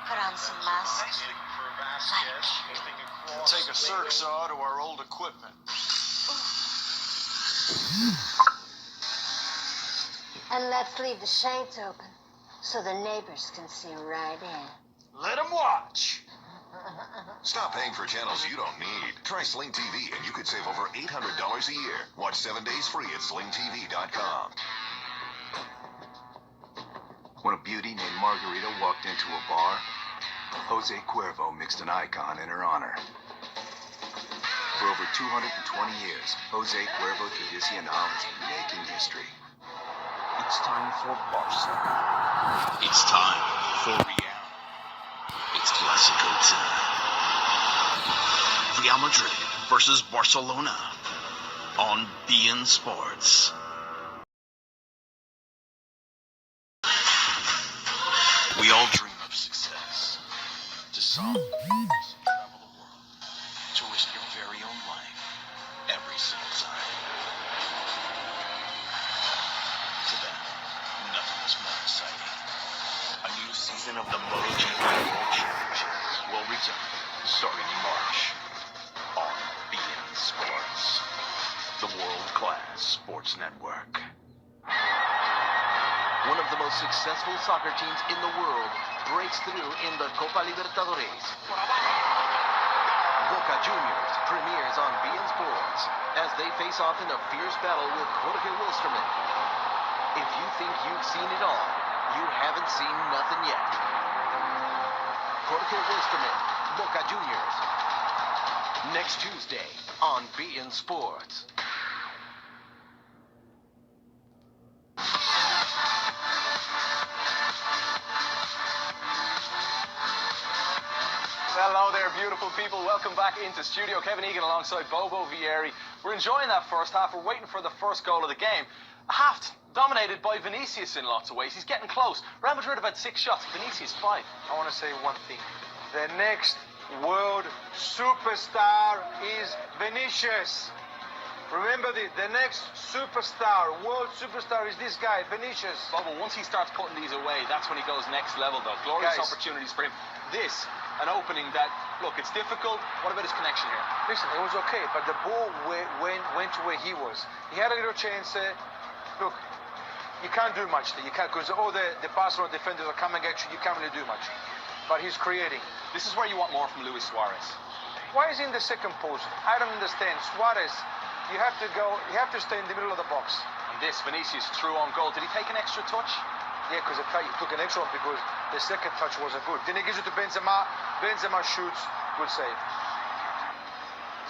Put on some masks. Take a circ saw to our old equipment. And let's leave the shades open so the neighbors can see right in. Let them watch. Stop paying for channels you don't need. Try Sling TV and you could save over $800 a year. Watch 7 days free at slingtv.com. When a beauty named Margarita walked into a bar, Jose Cuervo mixed an icon in her honor. For over 220 years, Jose Cuervo Tradicional has been making history. It's time for Barca. It's time for Real. It's Clasico time. Real Madrid versus Barcelona on beIN Sports. We all dream of success. To some, travel the world. To risk your very own life every single time. To them, nothing is more exciting. A new season of the MotoGP World Championship will return starting in March on beIN Sports, the world-class sports network. One of the most successful soccer teams in the world breaks through in the Copa Libertadores. Boca Juniors premieres on beIN Sports as they face off in a fierce battle with Jorge Wilstermann. If you think you've seen it all, you haven't seen nothing yet. Jorge Wilstermann, Boca Juniors. Next Tuesday on beIN Sports. Hello there, beautiful people. Welcome back into studio. Kevin Egan alongside Bobo Vieri. We're enjoying that first half. We're waiting for the first goal of the game. A half dominated by Vinicius in lots of ways. He's getting close. Real Madrid have had 6 shots. Vinicius 5. I want to say one thing. The next world superstar is Vinicius. Remember the next superstar, world superstar is this guy, Vinicius. Bobo, once he starts putting these away, that's when he goes next level, though. Glorious opportunities for him. This, an opening that, look, it's difficult. What about his connection here? Listen, it was okay, but the ball went to where he was. He had a little chance. Look, you can't do much there. You can't, because all the Barcelona defenders are coming at you. You can't really do much. But he's creating. This is where you want more from Luis Suarez. Why is he in the second post? I don't understand. Suarez, you have to stay in the middle of the box. And this, Vinicius threw on goal. Did he take an extra touch? Yeah, because he took an extra one because the second touch wasn't good. Then he gives it to Benzema. Benzema shoots. Good save.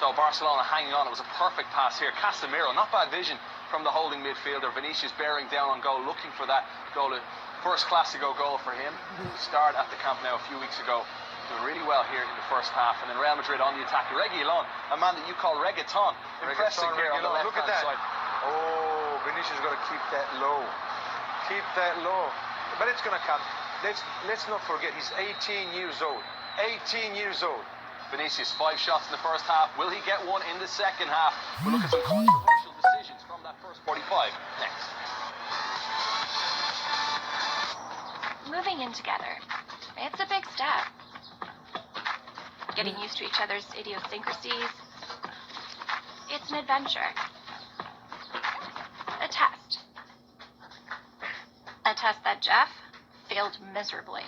So Barcelona hanging on. It was a perfect pass here. Casemiro, not bad vision from the holding midfielder. Vinicius bearing down on goal, looking for that goal. First Clasico goal for him. Started at the Camp Nou a few weeks ago. Doing really well here in the first half. And then Real Madrid on the attack. Reguilon, a man that you call reggaeton. Impressing here on the left-hand side. Oh, Vinicius got to keep that low. Keep that low. But it's going to come. Let's not forget, he's 18 years old. 18 years old. Vinicius, 5 shots in the first half. Will he get one in the second half? We'll look at some controversial decisions from that first 45 next. Moving in together. It's a big step. Getting used to each other's idiosyncrasies. It's an adventure. A test. A test that Jeff failed miserably.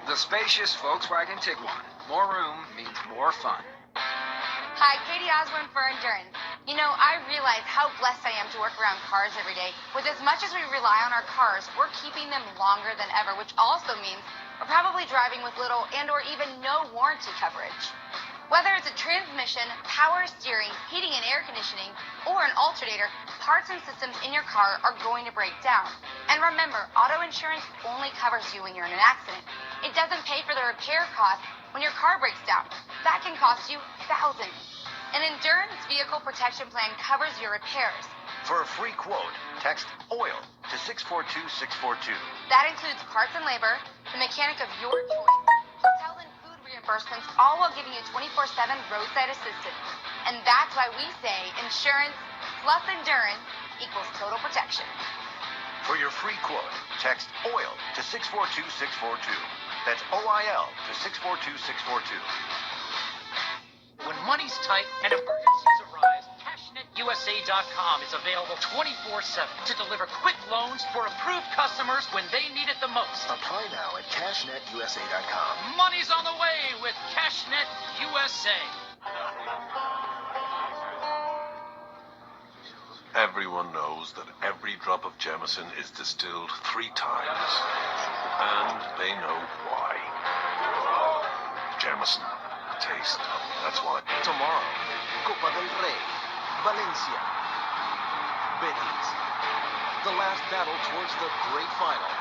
The spacious Volkswagen Tiguan. More room means more fun. Hi, Katie Osborne for Endurance. You know, I realize how blessed I am to work around cars every day. With as much as we rely on our cars, we're keeping them longer than ever, which also means we're probably driving with little and or even no warranty coverage. Whether it's a transmission, power steering, heating and air conditioning, or an alternator, parts and systems in your car are going to break down. And remember, auto insurance only covers you when you're in an accident. It doesn't pay for the repair costs when your car breaks down. That can cost you thousands. An Endurance Vehicle Protection Plan covers your repairs. For a free quote, text OIL to 642-642. That includes parts and labor, the mechanic of your choice, hotel and food reimbursement, reimbursements, all while giving you 24/7 roadside assistance. And that's why we say insurance plus endurance equals total protection. For your free quote, text OIL to 642642. That's OIL to 642642. When money's tight and emergencies arise, CashNetUSA.com is available 24/7 to deliver quick loans for approved customers when they need it the most. Apply now at CashNetUSA.com. Money's on the way with CashNet USA. Everyone knows that every drop of Jameson is distilled 3 times. And they know why. Jameson. Taste. That's why. Tomorrow, Copa del Rey, Valencia, Betis. The last battle towards the great final.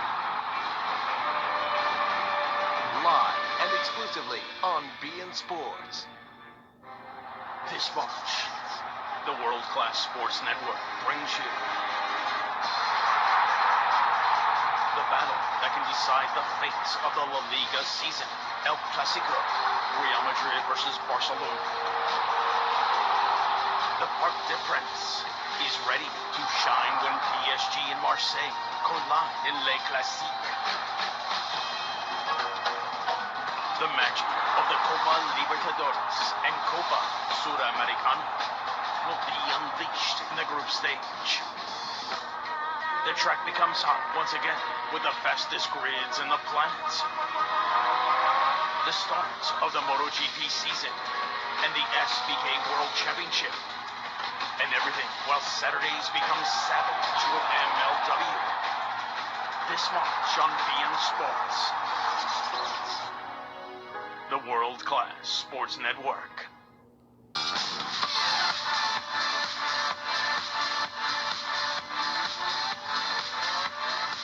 Live and exclusively on beIN Sports. This March, the world-class sports network brings you the battle that can decide the fates of the La Liga season. El Clasico, Real Madrid versus Barcelona. The Parc des Princes is ready to shine when PSG and Marseille collide in Le Classique. The magic of the Copa Libertadores and Copa Sudamericana will be unleashed in the group stage. The track becomes hot once again with the fastest grids in the planet. The start of the MotoGP season and the SBK World Championship. And everything while Saturdays become savage with MLW. This March on beIN Sports. The world-class sports network.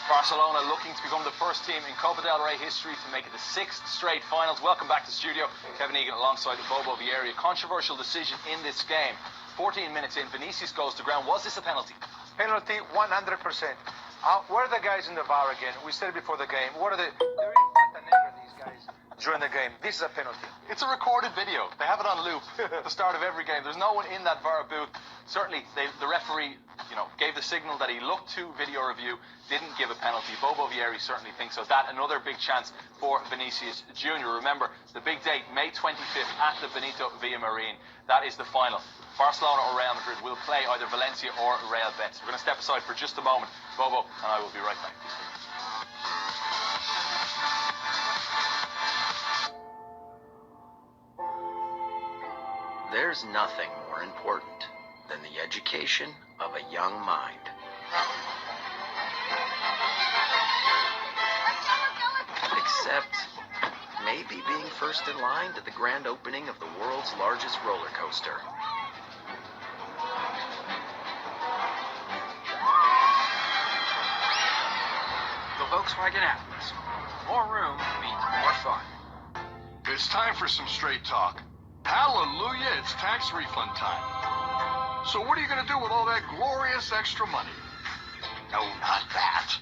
Barcelona looking to become the first team in Copa del Rey history to make it the 6th straight finals. Welcome back to studio. Kevin Egan alongside Bobo Vieira. Controversial decision in this game. 14 minutes in, Vinicius goes to ground. Was this a penalty? Penalty 100%. Where are the guys in the VAR again? We said it before the game. What are they're in Pata Negra, these guys, during the game. This is a penalty. It's a recorded video. They have it on loop at the start of every game. There's no one in that VAR booth. Certainly, the referee, gave the signal that he looked to video review, didn't give a penalty. Bobo Vieira certainly thinks so. That, another big chance for Vinicius Jr. Remember, the big date, May 25th at the Benito Villamarín. That is the final. Barcelona or Real Madrid will play either Valencia or Real Betis. We're going to step aside for just a moment. Bobo and I will be right back. There's nothing more important than the education of a young mind. Except maybe being first in line to the grand opening of the world's largest roller coaster. The Volkswagen Atlas. More room means more fun. It's time for some straight talk. Hallelujah, it's tax refund time. So what are you going to do with all that glorious extra money? No, not that.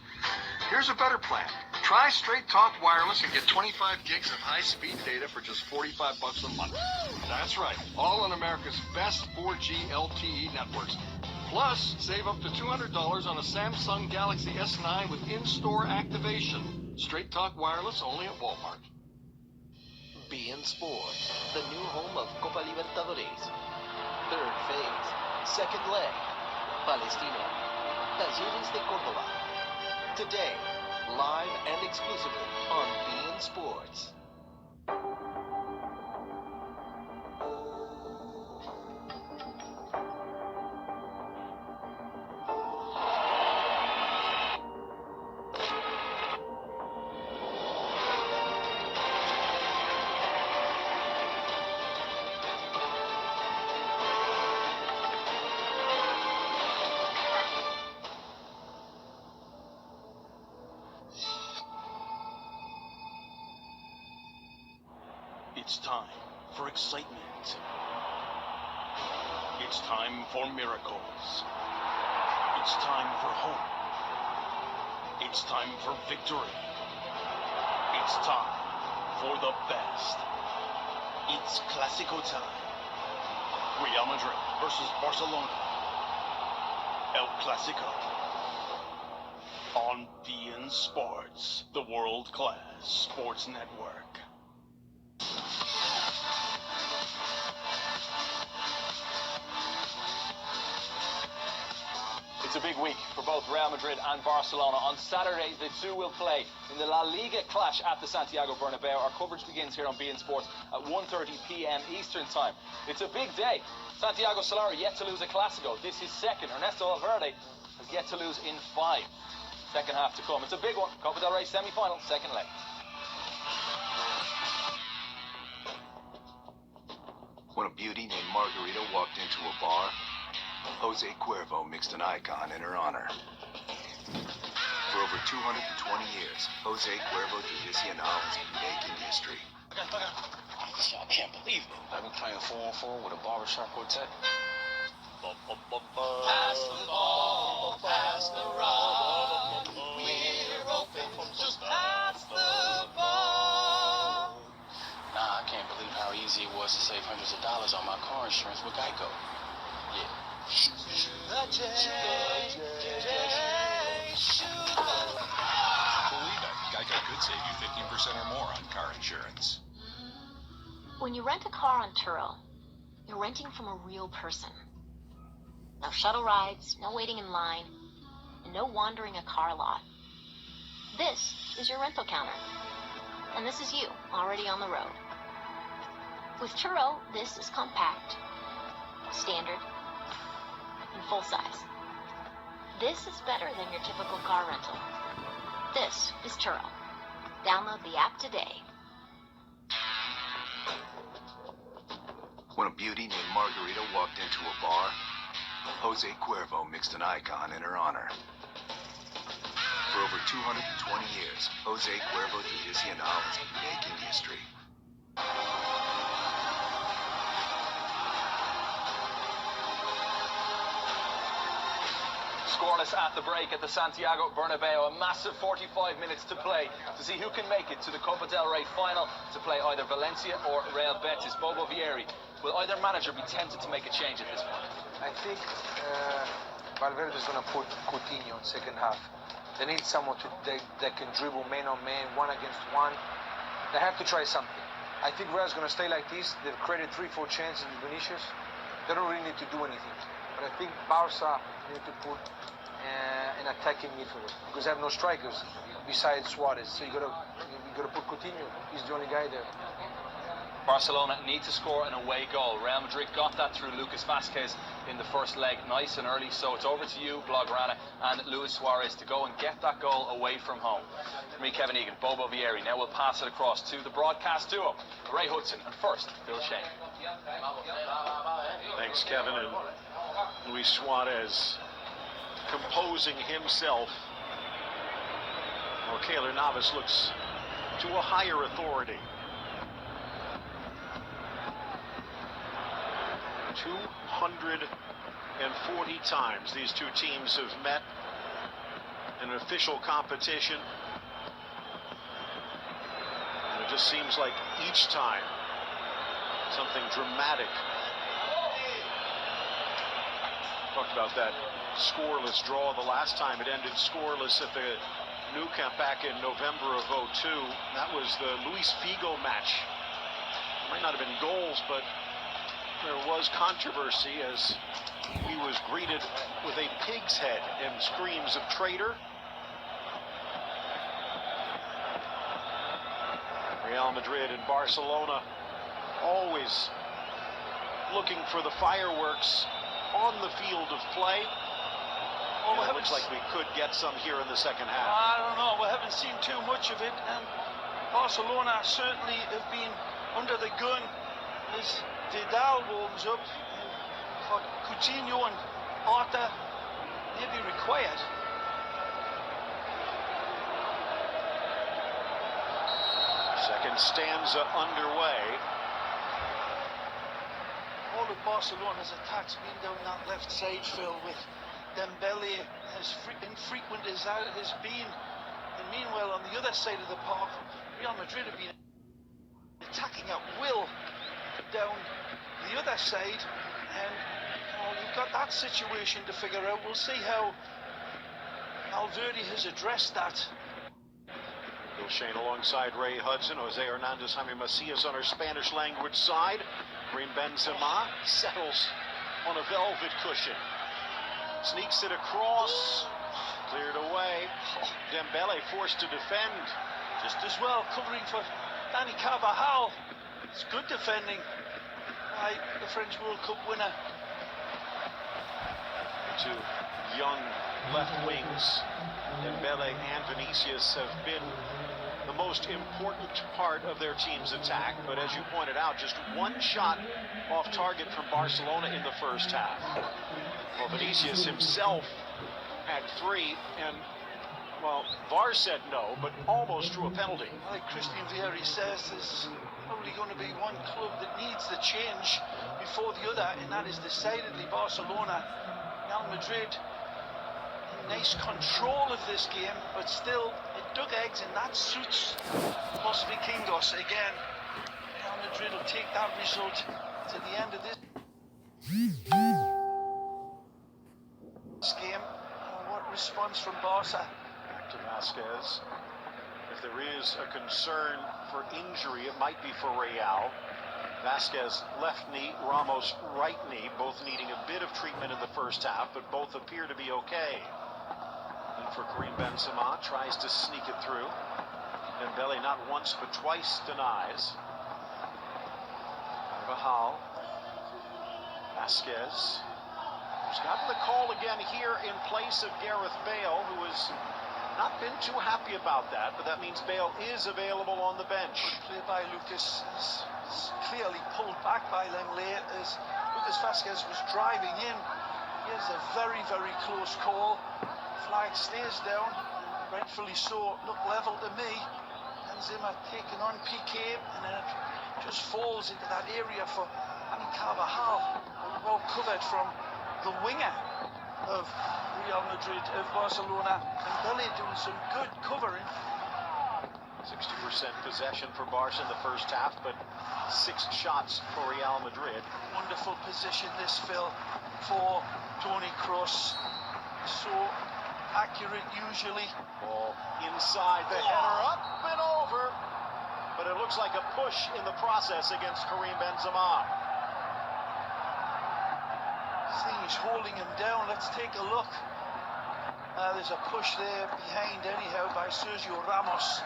Here's a better plan. Try Straight Talk Wireless and get 25 gigs of high-speed data for just $45 a month. That's right, all on America's best 4G LTE networks. Plus, save up to $200 on a Samsung Galaxy S9 with in-store activation. Straight Talk Wireless only at Walmart. beIN Sports, the new home of Copa Libertadores. Third phase, second leg, Palestina, Talleres de Córdoba. Today, live and exclusively on beIN Sports. It's time for excitement. It's time for miracles. It's time for hope. It's time for victory. It's time for the best. It's Clasico time. Real Madrid versus Barcelona. El Clasico. On beIN Sports, the world-class sports network. It's a big week for both Real Madrid and Barcelona. On Saturday, the two will play in the La Liga clash at the Santiago Bernabeu. Our coverage begins here on beIN Sports at 1:30 p.m. Eastern Time. It's a big day. Santiago Solari yet to lose a Clásico. This is second. Ernesto Valverde has yet to lose in 5. Second half to come. It's a big one. Copa del Rey semi-final, second leg. When a beauty named Margarita walked into a bar, Jose Cuervo mixed an icon in her honor. For over 220 years, Jose Cuervo Tradicional has been making history. I can't believe it. I've been playing 4-on-4 with a barbershop quartet. Pass the ball, pass the rock. We're open, just pass the ball. Nah, I can't believe how easy it was to save hundreds of dollars on my car insurance with Geico. Yeah. Believe it, Geico could save you 15% or more on car insurance. When you rent a car on Turo, you're renting from a real person. No shuttle rides, no waiting in line, and no wandering a car lot. This is your rental counter. And this is you, already on the road. With Turo, this is compact, standard, and full size. This is better than your typical car rental. This is Turo. Download the app today. When a beauty named Margarita walked into a bar, Jose Cuervo mixed an icon in her honor. For over 220 years, Jose Cuervo Tradicional has been making history. Scoreless at the break at the Santiago Bernabeu. A massive 45 minutes to play to see who can make it to the Copa del Rey final to play either Valencia or Real Betis. Bobo Vieri, will either manager be tempted to make a change at this point? I think Valverde is going to put Coutinho in second half. They need someone that can dribble man on man, 1 against 1. They have to try something. I think Real's going to stay like this. They've created 3-4 chances in Vinicius. They don't really need to do anything. But I think Barca need to put an attacking midfielder because they have no strikers besides Suarez. So you got to put Coutinho. He's the only guy there. Barcelona need to score an away goal. Real Madrid got that through Lucas Vazquez in the first leg, nice and early. So it's over to you, Blaugrana, and Luis Suarez to go and get that goal away from home. For me, Kevin Egan, Bobo Vieri. Now we'll pass it across to the broadcast duo, Ray Hudson, and first, Phil Shane. Thanks, Kevin. And Luis Suarez composing himself. Well, Keylor Navas looks to a higher authority. 240 times these two teams have met in an official competition. And it just seems like each time something dramatic. Talked about that scoreless draw the last time it ended scoreless at the Nou Camp back in November of '02. That was the Luis Figo match. It might not have been goals, but there was controversy as he was greeted with a pig's head and screams of traitor. Real Madrid and Barcelona always looking for the fireworks on the field of play. Well, it looks like we could get some here in the second half. I don't know. We haven't seen too much of it, and Barcelona certainly have been under the gun as Vidal warms up. For Coutinho and Arta may be required. Second stanza underway. All of Barcelona's attacks been down that left side, Phil, with Dembele as infrequent as that has been. And meanwhile, on the other side of the park, Real Madrid have been attacking at will. down the other side, and you've got that situation to figure out. We'll see how Valverde has addressed that. Bill Shane alongside Ray Hudson, Jose Hernandez, Jaime Macias on our Spanish language side. Karim Benzema settles on a velvet cushion. Sneaks it across. Cleared away. Dembele forced to defend. Just as well covering for Dani Carvajal. It's good defending by the French World Cup winner. Two young left wings, Dembele and Vinicius, have been the most important part of their team's attack. But as you pointed out, just one shot off target from Barcelona in the first half. Well, Vinicius himself had 3, and, well, VAR said no, but almost drew a penalty. Like Christian Vieri says, there's probably going to be one club that needs the change before the other, and that is decidedly Barcelona. Real Madrid in nice control of this game, but still it dug eggs, and that suits Los Vikingos again. Real Madrid will take that result to the end of this game. What response from Barca? Back to Vasquez. If there is a concern for injury, it might be for Real. Vasquez left knee, Ramos right knee, both needing a bit of treatment in the first half, but both appear to be okay. And for Karim Benzema, tries to sneak it through. Dembele not once but twice denies. Carvajal. Vasquez, who's gotten the call again here in place of Gareth Bale, who has not been too happy about that, but that means Bale is available on the bench. Good play by Lucas. Is clearly pulled back by Lenglet as Lucas Vasquez was driving in. Here's a very, very close call. Flag stays down, rightfully so. Looked level to me. Benzema taking on Piqué, and then it just falls into that area for Dani Carvajal. Well covered from the winger of Real Madrid, of Barcelona. And Dembele doing some good covering. 60% possession for Barca in the first half, but 6 shots for Real Madrid. Wonderful position this, Phil, for Toni Kroos. So accurate usually. Ball inside, the header up and over. But it looks like a push in the process against Karim Benzema. He's holding him down. Let's take a look. There's a push there behind anyhow by Sergio Ramos.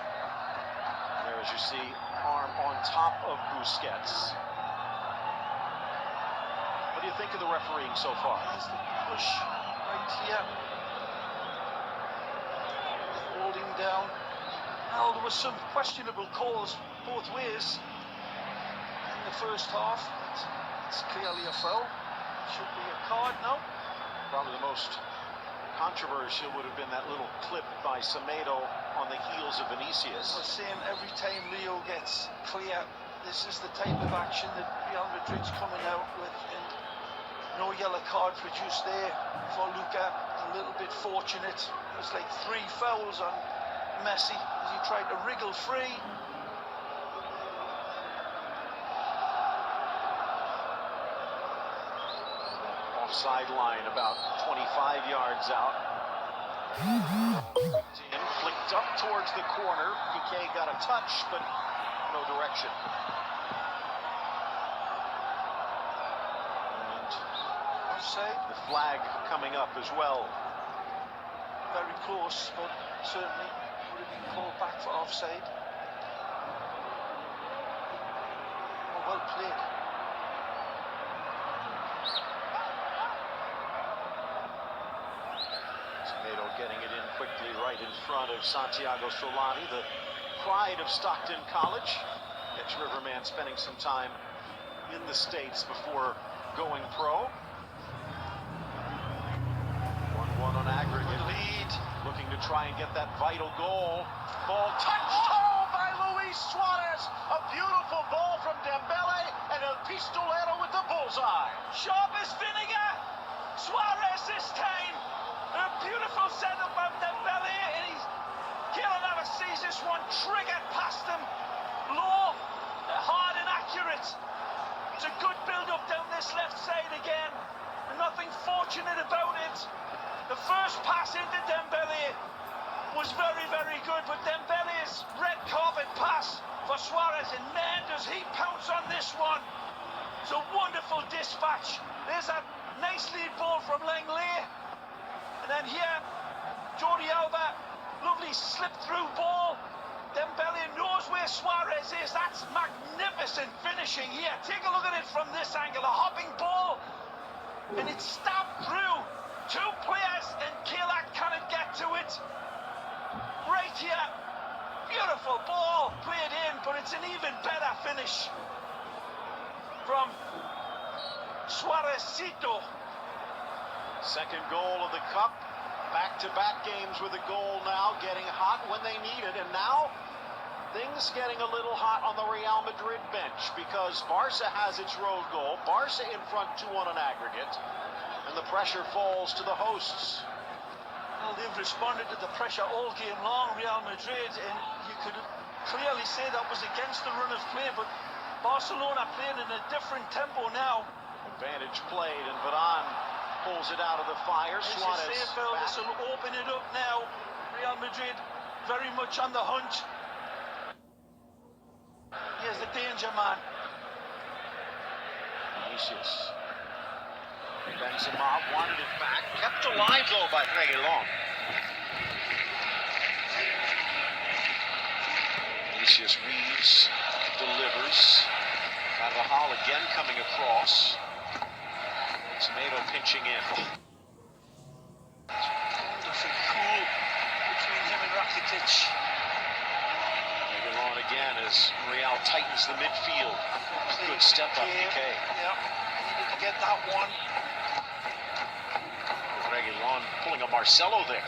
There, as you see, arm on top of Busquets. What do you think of the refereeing so far? There's the push right here. Holding down. Now, there was some questionable calls both ways in the first half. It's clearly a foul. Should be a card now. Probably the most controversial would have been that little clip by Semedo on the heels of Vinicius. I was saying every time Leo gets clear, this is the type of action that Real Madrid's coming out with, and no yellow card produced there for Luka. A little bit fortunate. It was like 3 fouls on Messi as he tried to wriggle free. Offside line about 25 yards out. Flicked up towards the corner. Piqué got a touch, but no direction. And offside. The flag coming up as well. Very close, but certainly would have been called back for offside. Oh, well played. Getting it in quickly right in front of Santiago Solani, the pride of Stockton College. Ex-River man spending some time in the States before going pro. 1-1 on aggregate. Lead. Looking to try and get that vital goal. Ball touched home by Luis Suarez. A beautiful ball from Dembele, and El Pistolero with the bullseye. Sharp as vinegar. Suarez this time. A beautiful setup of Dembele, and Keylor Navas sees this one triggered past him. Low, hard and accurate. this left side again. And nothing fortunate about it. The first pass into Dembele was very, very good, but Dembele's red carpet pass for Suarez, and man, does he pounce on this one. It's a wonderful dispatch. There's a nice lead ball from Langley. And then here, Jordi Alba, lovely slip-through ball. Dembele knows where Suarez is. That's magnificent finishing here. Take a look at it from this angle. A hopping ball, and it's stabbed through two players, and Keylak cannot get to it. Right here, beautiful ball played in, but it's an even better finish from Suarezcito. Second goal of the Cup. Back-to-back games with a goal now, getting hot when they need it. And now, things getting a little hot on the Real Madrid bench because Barca has its road goal. Barca in front 2 on an aggregate. And the pressure falls to the hosts. Well, they've responded to the pressure all game long, Real Madrid, and you could clearly say that was against the run of play, but Barcelona playing in a different tempo now. Advantage played, and Varane pulls it out of the fire. Suarez this will open it up now. Real Madrid very much on the hunt. Here's the danger man. Vinicius. Benzema wanted it back. Kept alive, though, by Reguilón. Vinicius reads, delivers. Carvajal again coming across. Tomato pinching in. Wonderful cool between him and Rakitic. Reguilón again as Real tightens the midfield. Good step up, PK. Yeah, needed to get that one. Reguilón pulling a Marcelo there.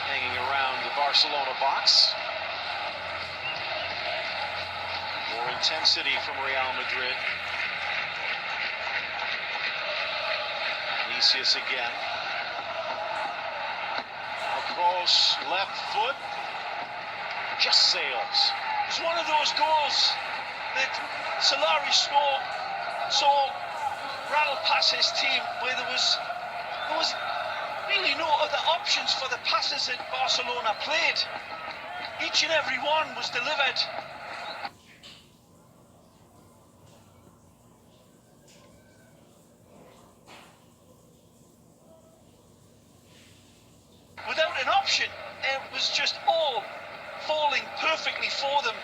Hanging around the Barcelona box. More intensity from Real Madrid. Vinicius again. Across left foot. Just sails. It's one of those goals that Solari scored, so rattled past his team where there was really no other options for the passes that Barcelona played. Each and every one was delivered. Without an option, it was just all falling perfectly for them.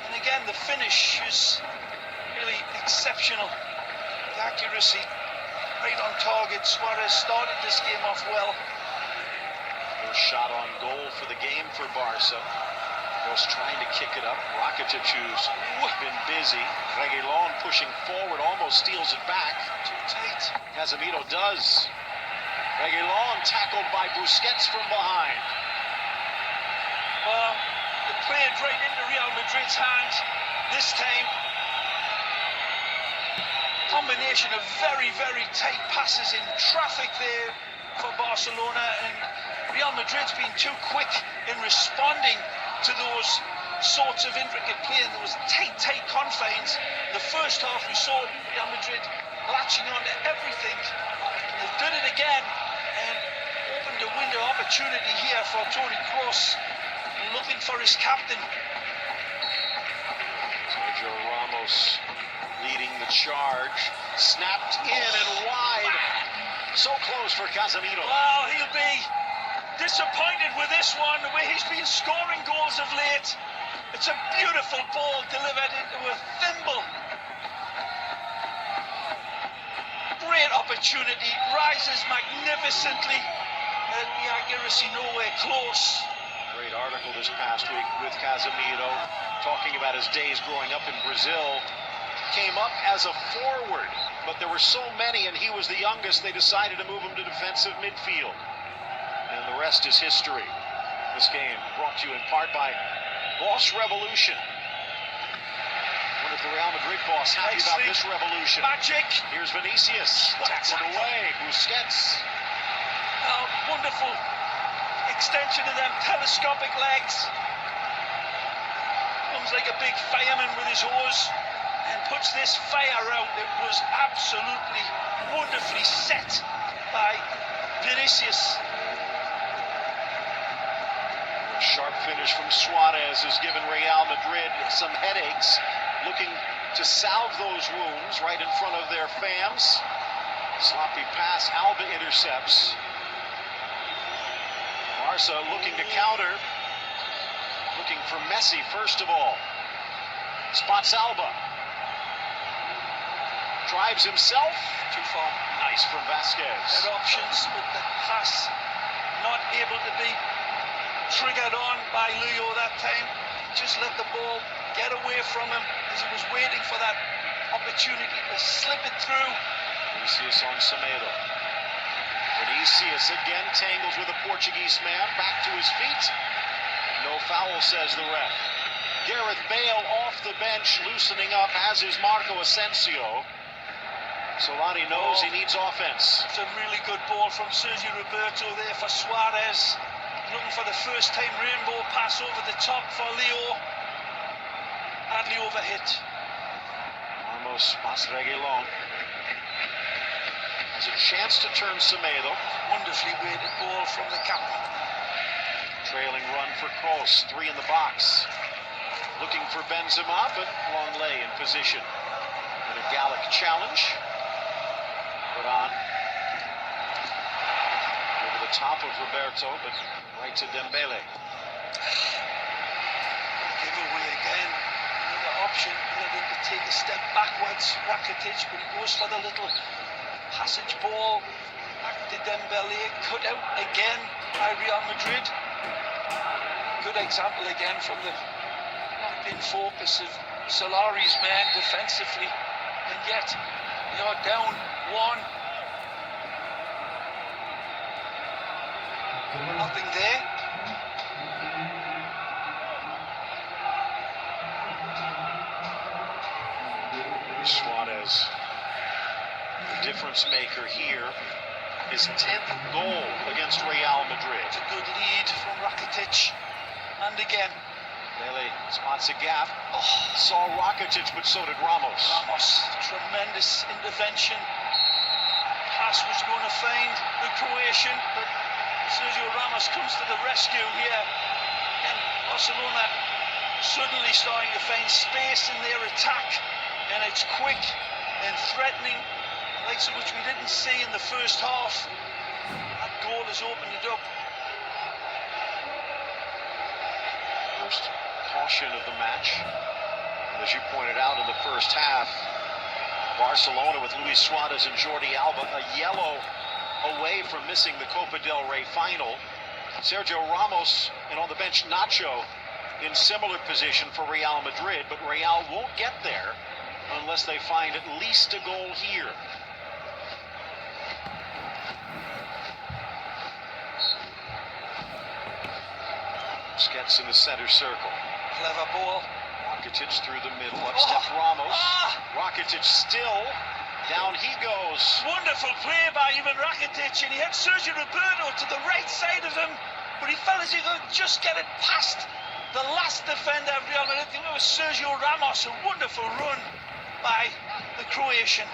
And again, the finish is really exceptional. The accuracy right on target. Suarez started this game off well. First shot on goal for the game for Barca. Was trying to kick it up. Rakitic, who's been busy. Reguilón pushing forward, almost steals it back. Too tight. Casemiro does. Reguilón tackled by Busquets from behind. Well, it played right into Real Madrid's hands this time. Combination of very, very tight passes in traffic there for Barcelona, and Real Madrid's been too quick in responding to those sorts of intricate play, and there was tight confines. In the first half we saw Real Madrid latching on to everything, and they've done it again and opened a window of opportunity here for Toni Kroos, looking for his captain. Sergio Ramos leading the charge, snapped in and wide, so close for Casemiro. Well, he'll be disappointed with this one, the way he's been scoring goals of late. It's a beautiful ball delivered into a thimble. Great opportunity, rises magnificently, and the accuracy nowhere close. Great article this past week with Casemiro, talking about his days growing up in Brazil. Came up as a forward, but there were so many, and he was the youngest, they decided to move him to defensive midfield. And the rest is history. This game brought to you in part by Boss Revolution. Wonder if the Real Madrid boss happy about this revolution. Magic. Here's Vinicius. Tackled away. Busquets. Wonderful extension of them telescopic legs. Comes like a big fireman with his hose. and puts this fire out. It was absolutely wonderfully set by Vinicius. A sharp finish from Suarez has given Real Madrid some headaches, looking to salve those wounds right in front of their fans. Sloppy pass, Alba intercepts. Barca looking to counter. Looking for Messi first of all. Spots Alba. Drives himself. Too far. Nice from Vasquez. Had options, but the pass not able to be triggered on by Leo that time. Just let the ball get away from him as he was waiting for that opportunity to slip it through. Vinicius on Semedo. Vinicius again tangles with a Portuguese man. Back to his feet. No foul, says the ref. Gareth Bale off the bench, loosening up, as is Marco Asensio. Solani knows he needs offense. It's a really good ball from Sergio Roberto there for Suarez. Looking for the first time rainbow pass over the top for Leo. Badly overhit. Ramos past Reguilon. Has a chance to turn Semedo. Wonderfully weighted ball from the captain. Trailing run for Kroos, 3 in the box. Looking for Benzema, but Longley in position. And a Gallic challenge. Put on. Over the top of Roberto, but right to Dembele. Giveaway again. Another option other than to take a step backwards. Rakitic, but he goes for the little passage ball. Back to Dembele. Cut out again by Real Madrid. Good example again from the locked-in focus of Solari's man defensively. And yet, they are down 1. Nothing there. Suarez, the difference maker here, his 10th goal against Real Madrid. It's a good lead from Rakitic. And again. Dele spots a gap. Saw Rakitic, but so did Ramos. Ramos, tremendous intervention. Pass was going to find the Croatian, but Sergio Ramos comes to the rescue here. And Barcelona suddenly starting to find space in their attack. And it's quick and threatening, like so which we didn't see in the first half. That goal has opened it up. First caution of the match. And as you pointed out in the first half, Barcelona with Luis Suarez and Jordi Alba, a yellow away from missing the Copa del Rey final. Sergio Ramos, and on the bench Nacho, in similar position for Real Madrid, but Real won't get there unless they find at least a goal here. Busquets in the center circle. Clever ball. Rakitic through the middle, up step Ramos. Rakitic still. Down he goes. Wonderful play by Ivan Rakitic, and he had Sergio Roberto to the right side of him, but he felt as he could just get it past the last defender of Real Madrid. I think it was Sergio Ramos. A wonderful run by the Croatian.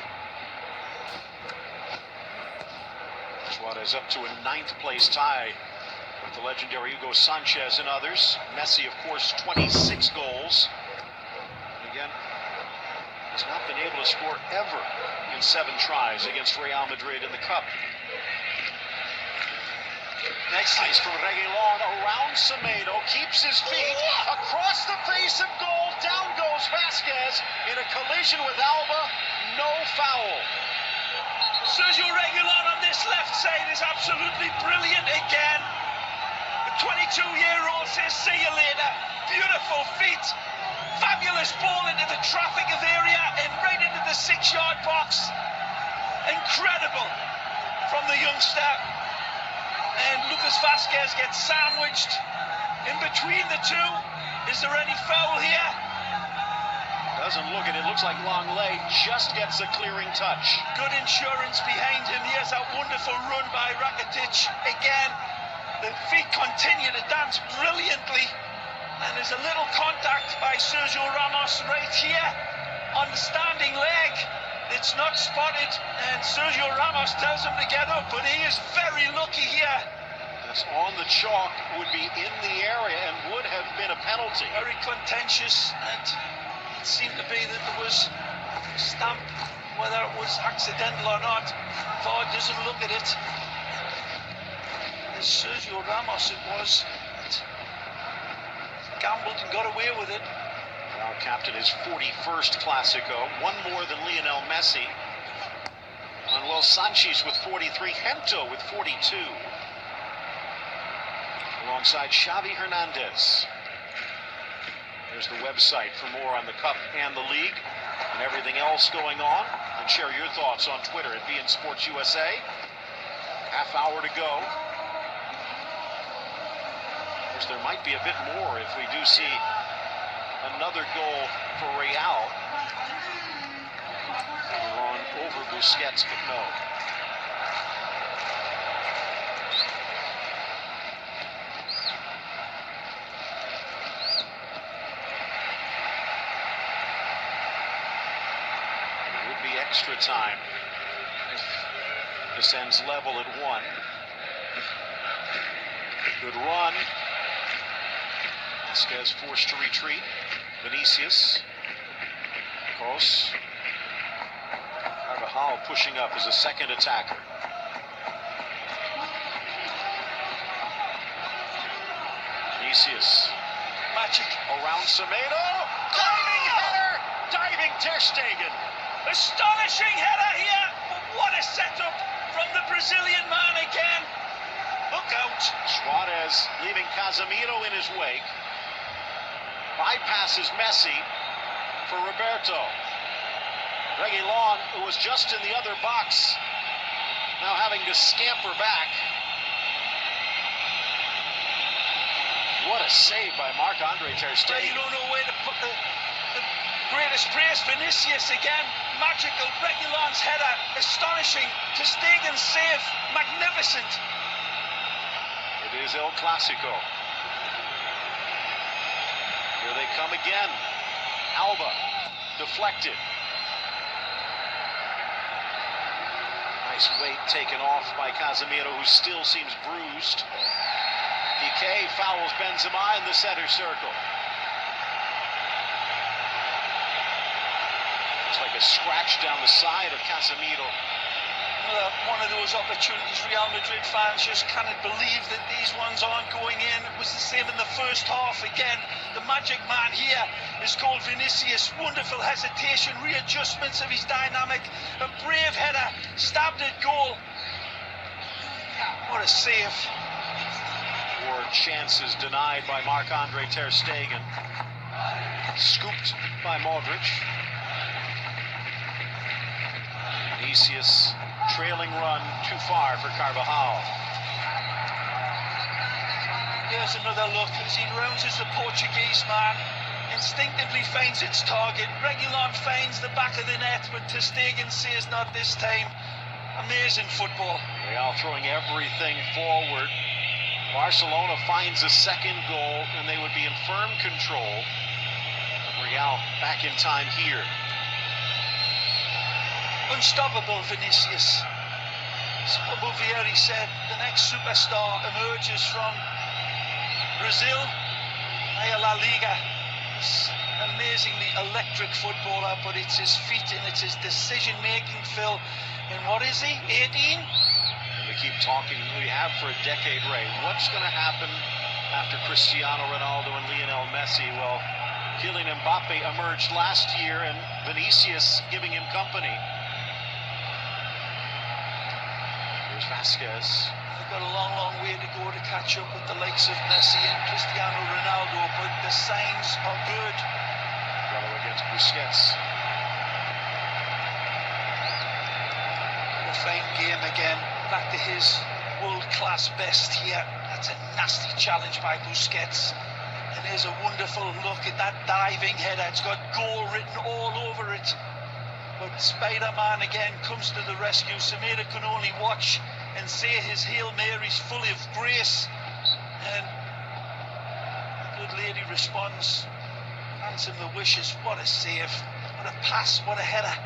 Suarez up to a 9th place tie with the legendary Hugo Sanchez and others. Messi, of course, 26 goals. Again, has not been able to score ever in 7 tries against Real Madrid in the Cup. Nice from Reguilon around Semedo, keeps his feet, across the face of goal, down goes Vasquez in a collision with Alba, no foul. Sergio Reguilon on this left side is absolutely brilliant again. The 22-year-old says, see you later. Beautiful feet. Fabulous ball into the traffic of area and right into the 6-yard box. Incredible from the youngster. And Lucas Vasquez gets sandwiched in between the two. Is there any foul here? Doesn't look it. It looks like Longley just gets a clearing touch. Good insurance behind him. Here's a wonderful run by Rakitic. Again, the feet continue to dance brilliantly. And there's a little contact by Sergio Ramos right here. on the standing leg. It's not spotted, and Sergio Ramos tells him to get up, but he is very lucky here. That's on the chalk, would be in the area and would have been a penalty. Very contentious, and it seemed to be that there was a stamp, whether it was accidental or not. VAR doesn't look at it. It's Sergio Ramos it was. Gambled and got away with it. Now captain his 41st Clásico, one more than Lionel Messi. Manuel Sanchez with 43, Gento with 42. Alongside Xavi Hernandez. There's the website for more on the Cup and the League and everything else going on. And share your thoughts on Twitter at BN Sports USA. Half hour to go. Of course, there might be a bit more if we do see another goal for Real. On over Busquets, but no. It would be extra time if this ends level at 1. Good run. Vasquez forced to retreat. Vinicius. Cross. Carvajal pushing up as a second attacker. Vinicius. Magic. Around Semedo. Diving header. Diving Ter Stegen. Astonishing header here. What a setup from the Brazilian man again. Look out. Suarez leaving Casemiro in his wake. Bypasses Messi for Roberto. Reguilon, who was just in the other box, now having to scamper back. What a save by Marc-Andre Ter Stegen. You don't know where to put the greatest praise. Vinicius again. Magical. Reguilon's header. Astonishing. Ter Stegen's save. Magnificent. It is El Clásico. Here they come again. Alba, deflected. Nice weight taken off by Casemiro, who still seems bruised. Piqué fouls Benzema in the center circle. It's like a scratch down the side of Casemiro. One of those opportunities Real Madrid fans just cannot believe that these ones aren't going in. It was the same in the first half again. The magic man here is called Vinicius. Wonderful hesitation, readjustments of his dynamic. A brave header, stabbed at goal. What a save. 4 chances denied by Marc-Andre Ter Stegen. Scooped by Modric. Vinicius. Trailing run too far for Carvajal. Here's another look as he rounds the Portuguese man. Instinctively finds its target. Reguilon finds the back of the net, but Ter Stegen says not this time. Amazing football. Real throwing everything forward. Barcelona finds a second goal, and they would be in firm control. Real back in time here. Unstoppable Vinicius. As Vieri said, the next superstar emerges from Brazil, La Liga. He's amazingly electric footballer, but it's his feet and it's his decision-making, Phil. And what is he, 18? And we keep talking, we have for a decade, Ray. What's going to happen after Cristiano Ronaldo and Lionel Messi? Well, Kylian Mbappe emerged last year, and Vinicius giving him company. Here's Vasquez. They've got a long, long way to go to catch up with the likes of Messi and Cristiano Ronaldo, but the signs are good. Well against Busquets. A fine game again. Back to his world-class best here. That's a nasty challenge by Busquets. And there's a wonderful look at that diving header. It's got goal written all over it. But Spider-Man again comes to the rescue. Semedo can only watch and say his Hail Mary's full of grace. And the good lady responds, grants him the wishes. What a save. What a pass, what a header.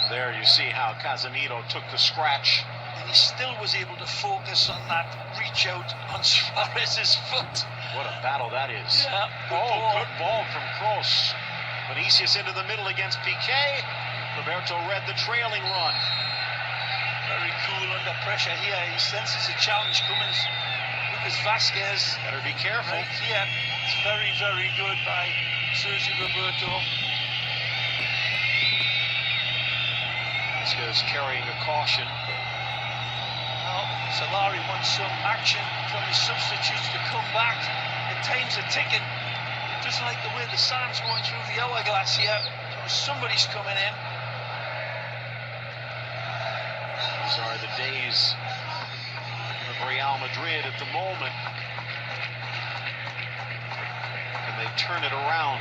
There you see how Casemiro took the scratch. And he still was able to focus on that reach out on Suarez's foot. What a battle that is. Yeah, good ball from Kroos. Vinicius into the middle against Piqué. Roberto read the trailing run. Very cool under pressure here. He senses a challenge coming. Lucas Vasquez. Better be careful. Right here. It's very, very good by Sergio Roberto. Vasquez carrying a caution. Well, Solari wants some action from his substitutes to come back. The time's are ticking. He doesn't like the way the sand's going through the hourglass here. So somebody's coming in. These are the days of Real Madrid at the moment. And they turn it around.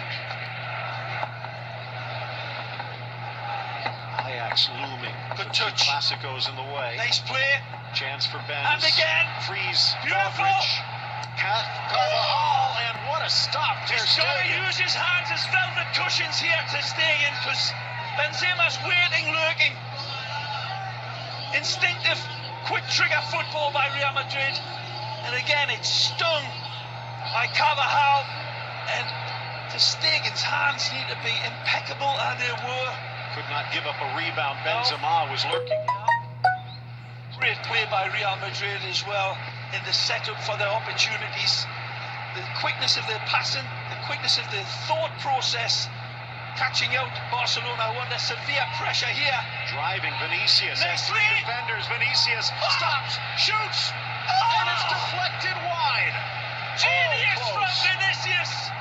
Ajax looming. Good touch. Clásicos in the way. Nice play. Chance for Benz. And again. Freeze. Beautiful. Carvajal, and what a stop. He's got to use his hands as velvet cushions here to stay in, because Benzema's waiting, lurking. Instinctive, quick trigger football by Real Madrid. And again, it's stung by Carvajal. And Ter Stegen's hands need to be impeccable, and they were. Could not give up a rebound. Benzema was lurking. Great play by Real Madrid as well in the setup for their opportunities. The quickness of their passing, the quickness of their thought process. Catching out Barcelona under severe pressure here. Driving Vinicius. Nicely. Defenders. Vinicius stops, shoots, and it's deflected wide. Genius from Vinicius.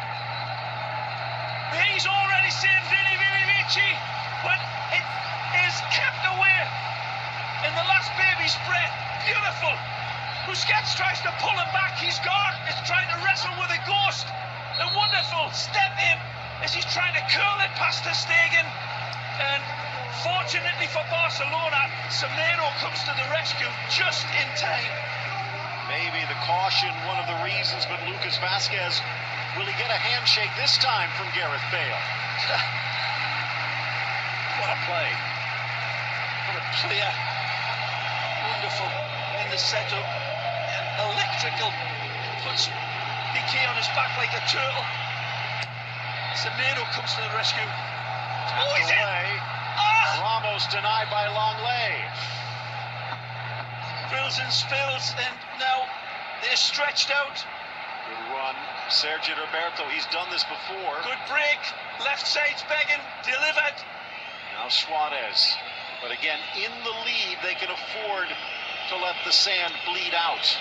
He's already seen Vini Vici, but it is kept away in the last baby's breath. Beautiful. Busquets tries to pull him back. He's gone. He's trying to wrestle with a ghost. A wonderful step in as he's trying to curl it past Ter Stegen. And fortunately for Barcelona, Semedo comes to the rescue just in time. Maybe the caution, one of the reasons, but Lucas Vasquez, will he get a handshake this time from Gareth Bale? What a play. What a player. Wonderful in the setup. And electrical. Puts Piqué on his back like a turtle. Semedo comes to the rescue. Oh, he's in! Ramos denied by Longley. Frills and spills, and now they're stretched out. Good run. Sergio Roberto, he's done this before. Good break. Left side's begging. Delivered. Now Suarez. But again, in the lead, they can afford to let the sand bleed out.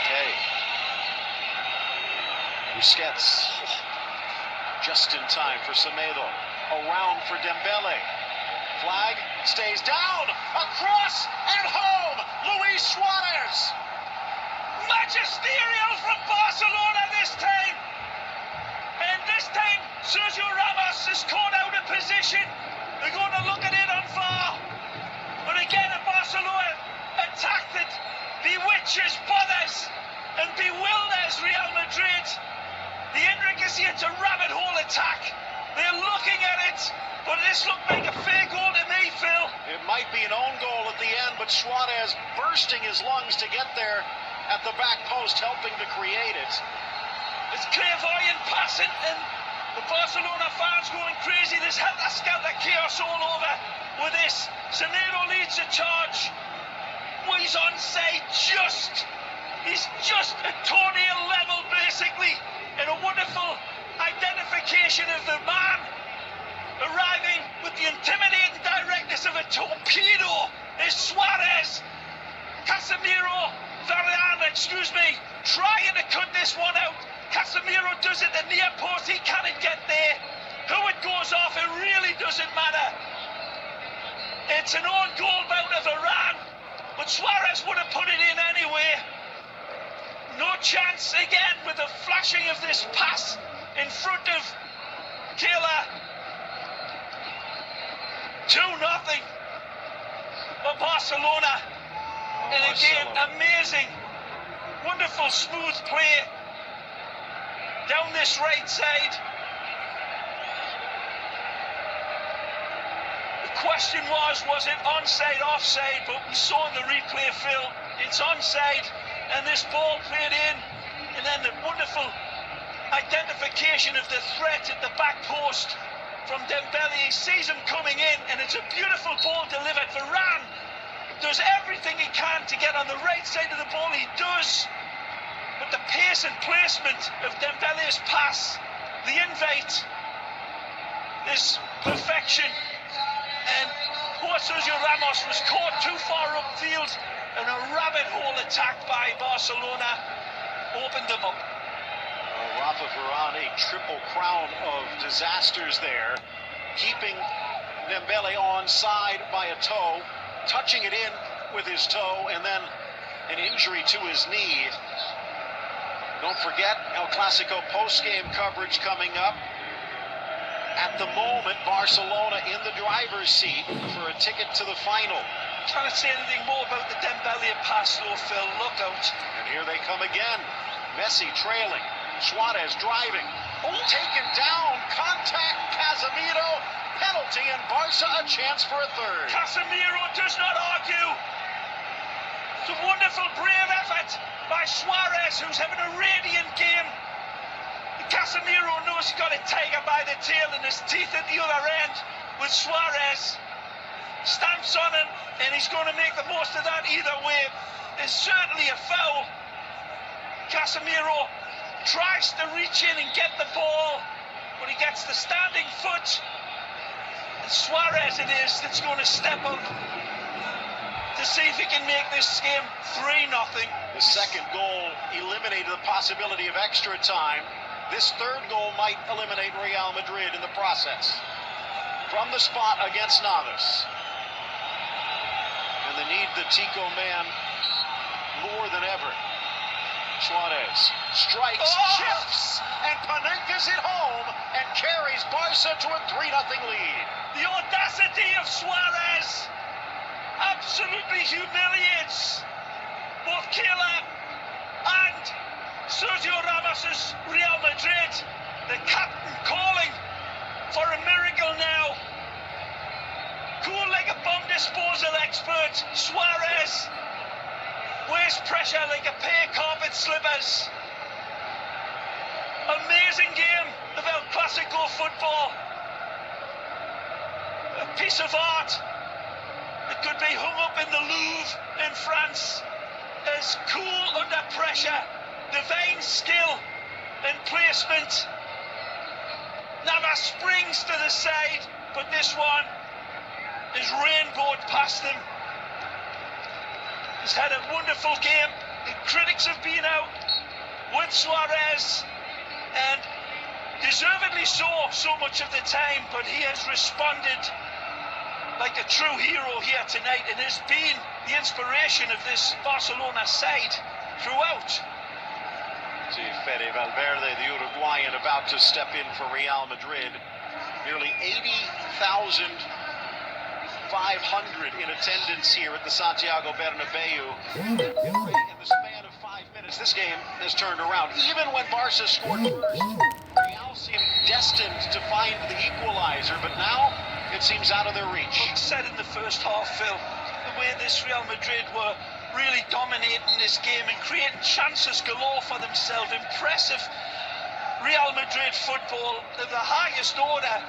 Okay. Busquets. Just in time for Semedo. Around for Dembele. Flag stays down. Across and home. Luis Suarez. Magisterial from Barcelona this time. And this time, Sergio Ramos is caught out of position. They're going to look at it on VAR. But again, a Barcelona attack that bewitches, bothers, and bewilders Real Madrid. The intricacy, it's a rabbit hole attack. They're looking at it, but this looked like a fair goal to me, Phil. It might be an own goal at the end, but Suarez bursting his lungs to get there at the back post, helping to create it. It's clairvoyant passing, and the Barcelona fans going crazy. There's helter-skelter chaos all over with this. Semedo leads the charge. Well, he's onside just. He's just at toenail level, basically. And a wonderful identification of the man arriving with the intimidating directness of a torpedo is Suarez. Casemiro, Varane, trying to cut this one out. Casemiro does it, the near post, he cannot get there. Who it goes off, it really doesn't matter. It's an own goal out of Varane, but Suarez would have put it in anyway. No chance again with the flashing of this pass in front of Keylor. 2-0 for Barcelona. And again, amazing Wonderful smooth play down this right side. The question was it onside, offside? But we saw in the replay, Phil, it's onside, and this ball played in, and then the wonderful identification of the threat at the back post from Dembele. He sees him coming in, and it's a beautiful ball delivered. Varane does everything he can to get on the right side of the ball. He does, but the pace and placement of Dembele's pass, the invite, is perfection. And poor Sergio Ramos was caught too far upfield, and a rabbit hole attack by Barcelona opened them up. Rafa Varane, a triple crown of disasters there, keeping Dembele onside by a toe, touching it in with his toe, and then an injury to his knee. Don't forget El Clasico post-game coverage coming up. At the moment, Barcelona in the driver's seat for a ticket to the final. I'm trying to say anything more about the Dembele pass, though, Phil. Look out. And here they come again. Messi trailing. Suarez driving. Taken down. Contact. Casemiro. Penalty, and Barca a chance for a third. Casemiro does not argue. It's a wonderful, brave effort by Suarez, who's having a radiant game. Casemiro knows he's got a tiger by the tail and his teeth at the other end with Suarez. Stamps on him, and he's going to make the most of that either way. There's certainly a foul. Casemiro tries to reach in and get the ball, but he gets the standing foot. And Suarez it is that's going to step up to see if he can make this game 3-0. The second goal eliminated the possibility of extra time. This third goal might eliminate Real Madrid in the process. From the spot against Navas. And they need the Tico man more than ever. Suarez strikes, chips, and Panenka's it home and carries Barca to a 3-0 lead. The audacity of Suarez absolutely humiliates both Keylor and Sergio Ramos' Real Madrid. The captain calling for a miracle now. Cool like a bomb disposal expert, Suarez wears pressure like a pair of carpet slippers. Amazing game of El Clasico football. A piece of art that could be hung up in the Louvre in France. As cool under pressure, divine skill and placement. Navas springs to the side, but this one is rainbowed past him. He's had a wonderful game. The critics have been out with Suarez, and deservedly so much of the time, but he has responded like a true hero here tonight and has been the inspiration of this Barcelona side throughout. See Fede Valverde, the Uruguayan, about to step in for Real Madrid. Nearly 80,500 in attendance here at the Santiago Bernabeu. In the span of 5 minutes, this game has turned around. Even when Barca scored first, Real seemed destined to find the equalizer, but now it seems out of their reach. Like I said in the first half, Phil, the way this Real Madrid were really dominating this game and creating chances galore for themselves. Impressive Real Madrid football of the highest order.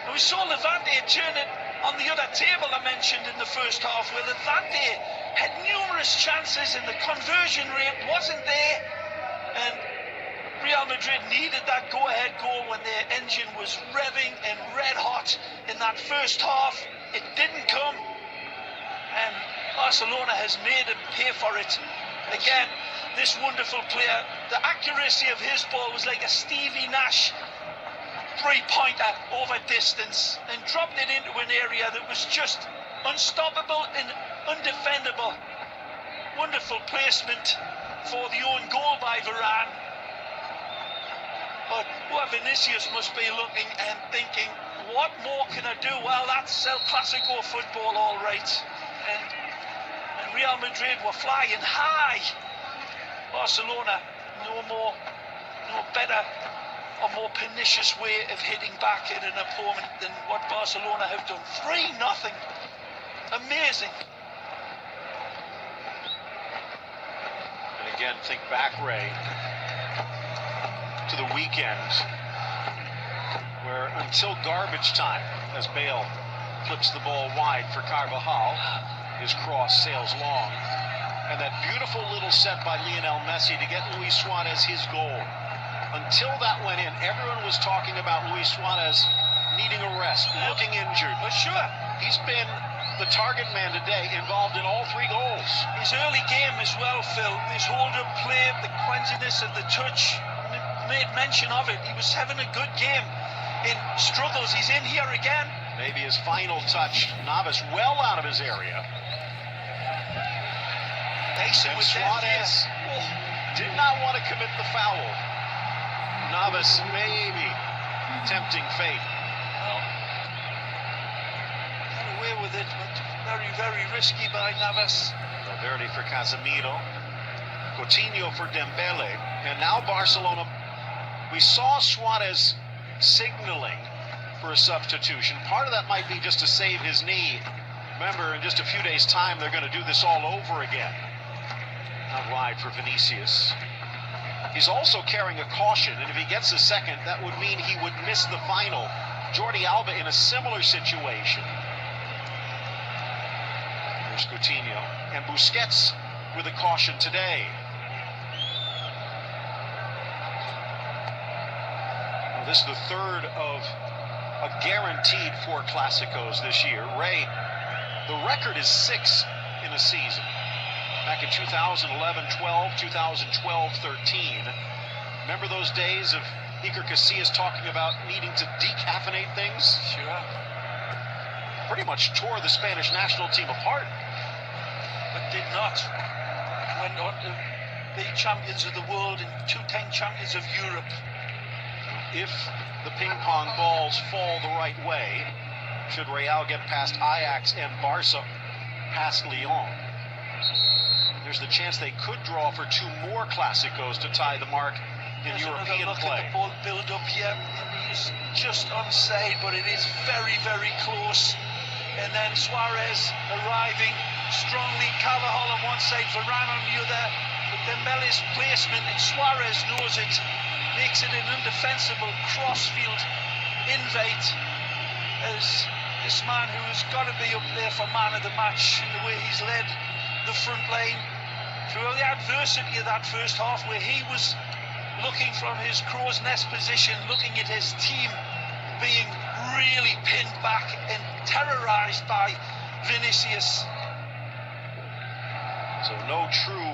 And we saw Levante turn it on the other table I mentioned in the first half, where Levante had numerous chances and the conversion rate wasn't there. And Real Madrid needed that go-ahead goal when their engine was revving and red hot in that first half. It didn't come, and Barcelona has made him pay for it. Again, this wonderful player, the accuracy of his ball was like a Stevie Nash three-pointer over distance and dropped it into an area that was just unstoppable and undefendable. Wonderful placement for the own goal by Varane. But Vinicius must be looking and thinking, what more can I do? Well, that's El Clasico football, all right. And Real Madrid were flying high Barcelona, no better or more pernicious way of hitting back at an opponent than what Barcelona have done. 3-0. Amazing. And again, think back, Ray, to the weekend where until garbage time, as Bale flips the ball wide for Carvajal, his cross sails long, and that beautiful little set by Lionel Messi to get Luis Suarez his goal. Until that went in, everyone was talking about Luis Suarez needing a rest, looking injured. Well, sure. He's been the target man today, involved in all 3 goals. His early game as well, Phil, his hold-up play, the quentiness of the touch, made mention of it. He was having a good game. In struggles, he's in here again. Maybe his final touch, Navas well out of his area. And Suarez did not want to commit the foul. Navas maybe tempting fate. Well, got away with it, but very, very risky by Navas. Valverde for Casemiro. Coutinho for Dembele. And now Barcelona. We saw Suarez signaling for a substitution. Part of that might be just to save his knee. Remember, in just a few days' time, they're going to do this all over again. Out wide for Vinicius. He's also carrying a caution, and if he gets a second, that would mean he would miss the final. Jordi Alba in a similar situation. There's Coutinho. And Busquets with a caution today. Well, this is the third of a guaranteed 4 Clásicos this year. Ray, the record is 6 in a season. Back in 2011-12, 2012-13. Remember those days of Iker Casillas talking about needing to decaffeinate things? Sure. Pretty much tore the Spanish national team apart. But did not. Went on to be champions of the world and 2-time champions of Europe. If the ping pong balls fall the right way, should Real get past Ajax and Barca, past Lyon, there's the chance they could draw for 2 more Clásicos to tie the mark in European look play. at the ball build up here. He's just onside, but it is very, very close. And then Suarez arriving strongly. Carvajal on one side, Varane on the other. But Dembele's placement, and Suarez knows it, makes it an undefensible crossfield invade. As this man who has got to be up there for man of the match in the way he's led the front line through the adversity of that first half, where he was looking from his crow's nest position, looking at his team being really pinned back and terrorized by Vinicius. So no true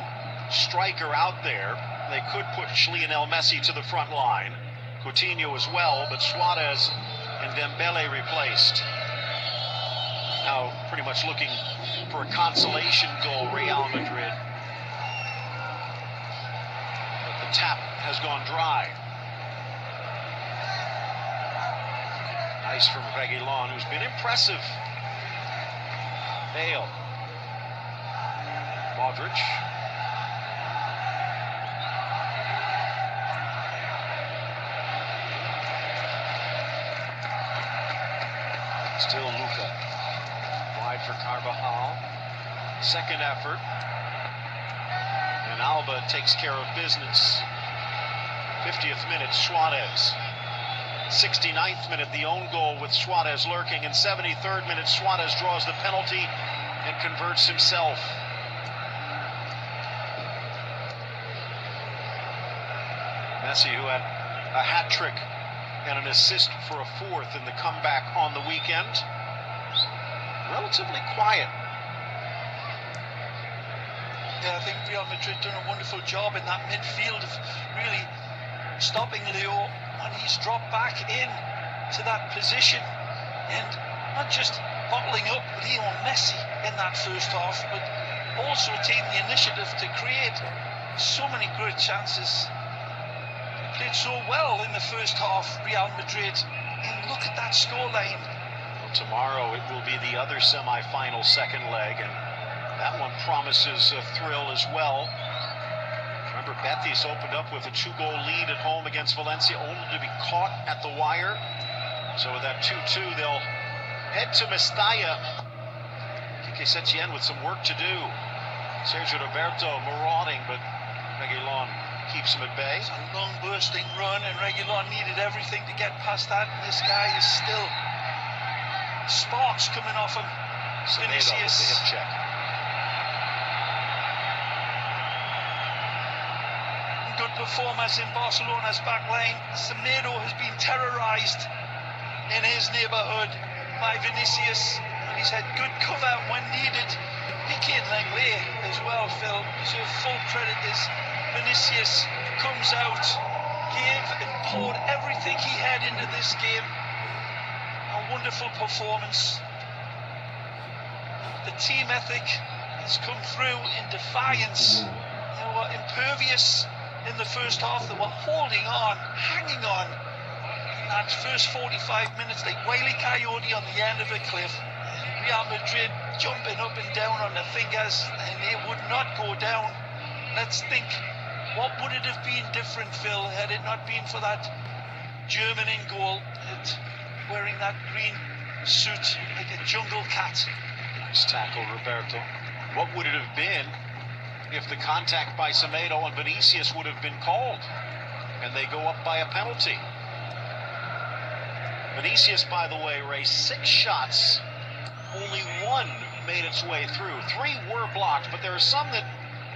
striker out there. They could push Lionel Messi to the front line. Coutinho as well, but Suarez and Dembele replaced. Now pretty much looking for a consolation goal, Real Madrid. But the tap has gone dry. Nice from Reguilon, who's been impressive. Bale. Modric. Still Luka. Wide for Carvajal. Second effort. And Alba takes care of business. 50th minute, Suarez. 69th minute, the own goal with Suarez lurking. And 73rd minute, Suarez draws the penalty and converts himself. Messi, who had a hat trick and an assist for a 4th in the comeback on the weekend. Relatively quiet. Yeah, I think Real Madrid done a wonderful job in that midfield of really stopping Leo when he's dropped back in to that position, and not just bottling up Leo Messi in that first half, but also taking the initiative to create so many great chances. Played so well in the first half, Real Madrid, and look at that scoreline. Well, tomorrow it will be the other semi-final second leg, and that one promises a thrill as well. Remember for Betis opened up with a 2-goal lead at home against Valencia, only to be caught at the wire. So with that 2-2, they'll head to Mestalla. Quique Setien with some work to do. Sergio Roberto marauding, but Reguilon keeps him at bay. It's a long bursting run, and Reguilon needed everything to get past that. And this guy is still sparks coming off him. Vinicius with the hip check. Good performance in Barcelona's back line. Semedo has been terrorized in his neighborhood by Vinicius, and he's had good cover when needed. Piqué Langlais as well, Phil. So full credit is Vinicius comes out, gave and poured everything he had into this game. A wonderful performance. The team ethic has come through in defiance. They were impervious in the first half. They were holding on, hanging on. In that first 45 minutes, like Wile E. Coyote on the end of a cliff. Real Madrid jumping up and down on the fingers, and they would not go down. Let's think, what would it have been different, Phil, had it not been for that German in goal, wearing that green suit like a jungle cat? Nice tackle, Roberto. What would it have been if the contact by Semedo and Vinicius would have been called, and they go up by a penalty? Vinicius, by the way, Ray, 6 shots, only 1 made its way through. 3 were blocked, but there are some that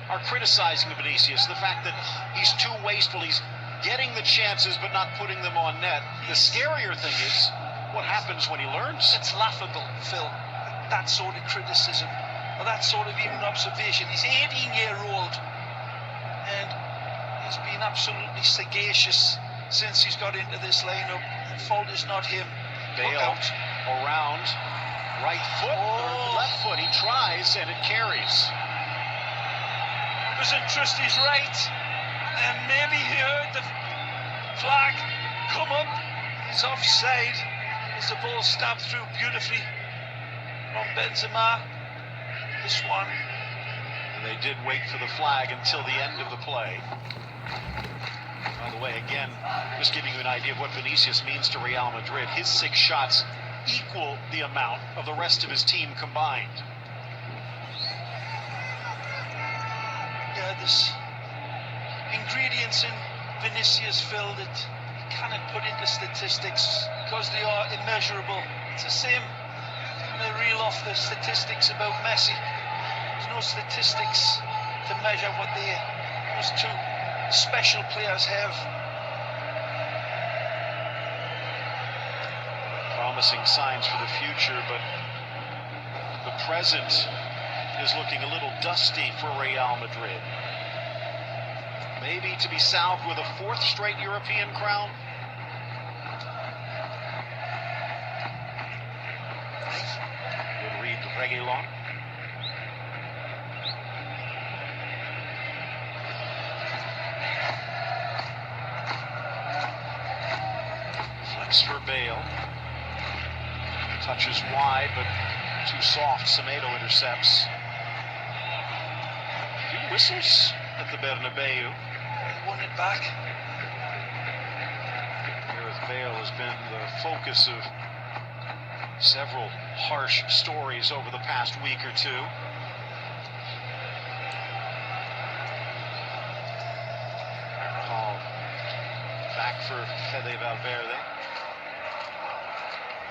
are criticizing Vinicius, the fact that he's too wasteful, he's getting the chances but not putting them on net. The scarier thing is what happens when he learns. It's laughable, Phil, that sort of criticism, or that sort of even observation. He's 18-year-old, and he's been absolutely sagacious since he's got into this lineup. The fault is not him. Bale around, right foot, or left foot, he tries, and it carries. Was in Trusty's right, and maybe he heard the flag come up. He's offside as the ball stabbed through beautifully from Benzema. This one. And they did wait for the flag until the end of the play. By the way, again, just giving you an idea of what Vinicius means to Real Madrid. His 6 shots equal the amount of the rest of his team combined. Yeah, there's ingredients in Vinicius, Phil, that you cannot put into statistics because they are immeasurable. It's the same when they reel off the statistics about Messi. There's no statistics to measure what those 2 special players have. Promising signs for the future, but the present is looking a little dusty for Real Madrid. Maybe to be salved with a 4th straight European crown. Good read, Reguilon. Flex for Bale. Touches wide, but too soft. Semedo intercepts. A few whistles at the Bernabeu. He won it back. Gareth Bale has been the focus of several harsh stories over the past week or 2. Back for Fede Valverde.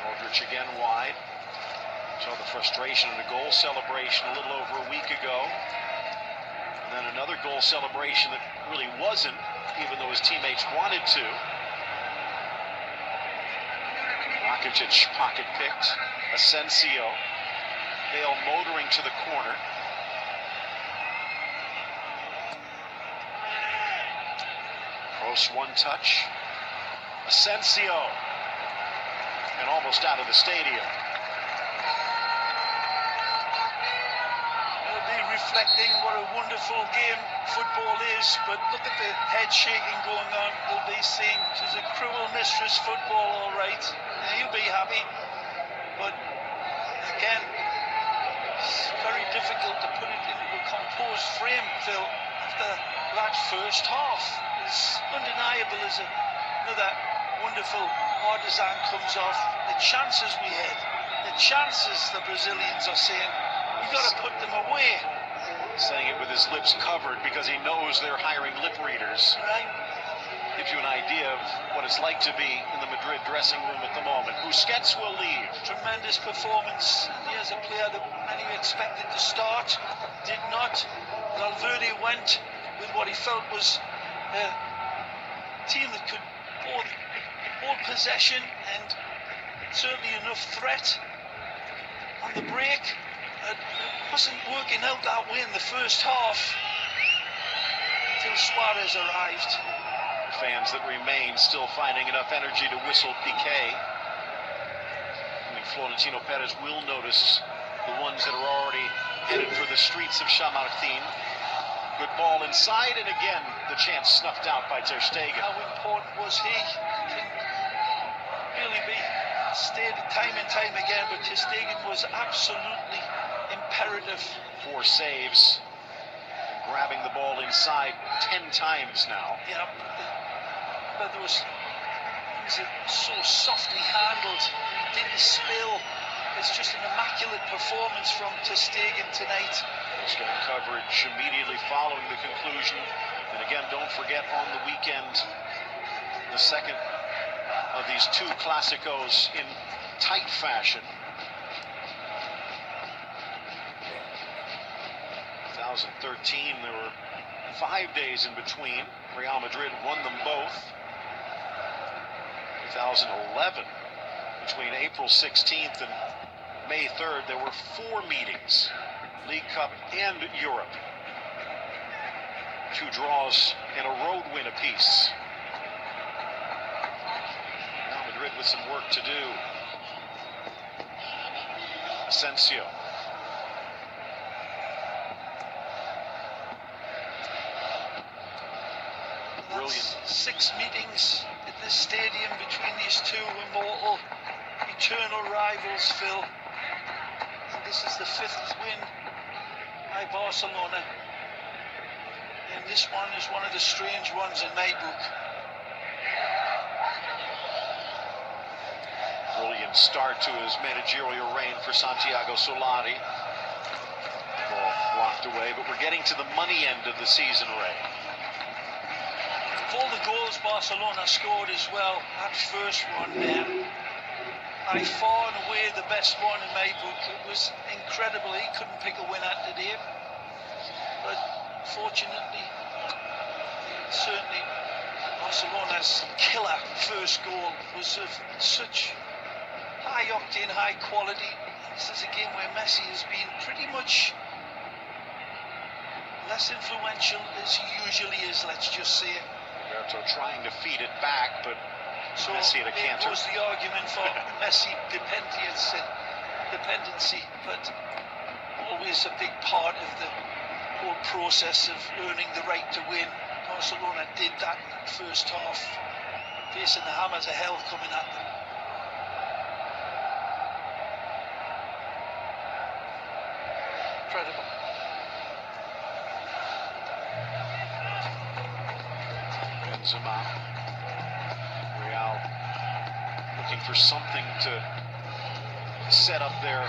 Aldrich again wide. Saw the frustration in a goal celebration a little over a week ago. And then another goal celebration that really wasn't, even though his teammates wanted to. Rakitic pocket picked. Asensio. Bale motoring to the corner. Gross one touch. Asensio. And almost out of the stadium. They'll be reflecting what a wonderful game football is, but look at the head shaking going on. They'll be saying, she's a cruel mistress, football, all right. Yeah, you'll be happy. But again, it's very difficult to put it into a composed frame, Phil. after that first half. It's undeniable as another wonderful partisan comes off. The chances we had, the chances the Brazilians are saying, we got to put them away. Saying it with his lips covered because he knows they're hiring lip readers. Right. Gives you an idea of what it's like to be in the Madrid dressing room at the moment. Busquets will leave. Tremendous performance. Here's a player that many expected to start, did not. Valverde went with what he felt was a team that could hold possession and certainly enough threat on the break. It wasn't working out that way in the first half until Suarez arrived. Fans that remain still finding enough energy to whistle Piqué. I think Florentino Perez will notice the ones that are already headed for the streets of Chamartín. Good ball inside, and again the chance snuffed out by Ter Stegen. How important was he? Can really be stated time and time again, but Ter Stegen was absolutely imperative. 4 saves, grabbing the ball inside 10 times now. Yeah, but there was things that so softly handled, didn't spill. It's just an immaculate performance from Ter Stegen tonight. He's getting coverage immediately following the conclusion. And again, don't forget on the weekend, the second of these 2 Clásicos in tight fashion. 2013, there were 5 days in between. Real Madrid won them both. 2011, between April 16th and May 3rd, there were 4 meetings, League Cup and Europe. 2 draws and a road win apiece. Real Madrid with some work to do. Asensio. Brilliant. 6 meetings at this stadium between these 2 immortal, eternal rivals, Phil. And this is the 5th win by Barcelona. And this one is one of the strange ones in my book. Brilliant start to his managerial reign for Santiago Solari. Ball blocked away, but we're getting to the money end of the season, Ray. Of all the goals Barcelona scored as well, that first one there, by far and away the best one in my book. It was incredible. He couldn't pick a winner today. But fortunately, certainly Barcelona's killer first goal was of such high octane, high quality. This is a game where Messi has been pretty much less influential as he usually is, let's just say. Roberto trying to feed it back, but so Messi at a canter. It was the argument for Messi dependency, but always a big part of the whole process of earning the right to win. Barcelona did that in the first half, facing the hammers of hell coming at them. Incredible. Benzema. Real looking for something to set up their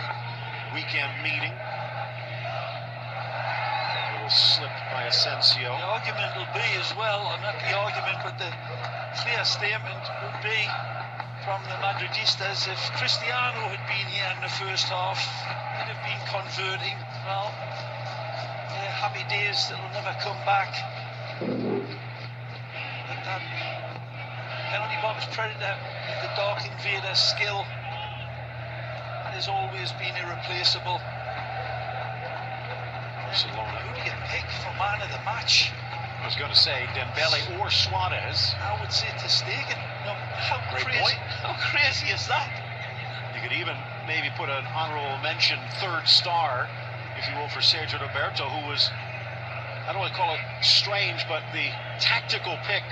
weekend meeting. A little slip by Asensio. The argument will be as well, or not the argument, but the clear statement would be from the Madridistas, if Cristiano had been here in the first half, he'd have been converting. Well, they're happy days that will never come back. That penalty box predator with the Dark Invader skill has always been irreplaceable. Barcelona. Who do you pick for man of the match? I was going to say Dembele or Suarez. I would say Ter Stegen. No, how Great crazy! point. How crazy is that? You could even maybe put an honorable mention, 3rd star, if you will, for Sergio Roberto, who was, I don't want to call it strange, but the tactical pick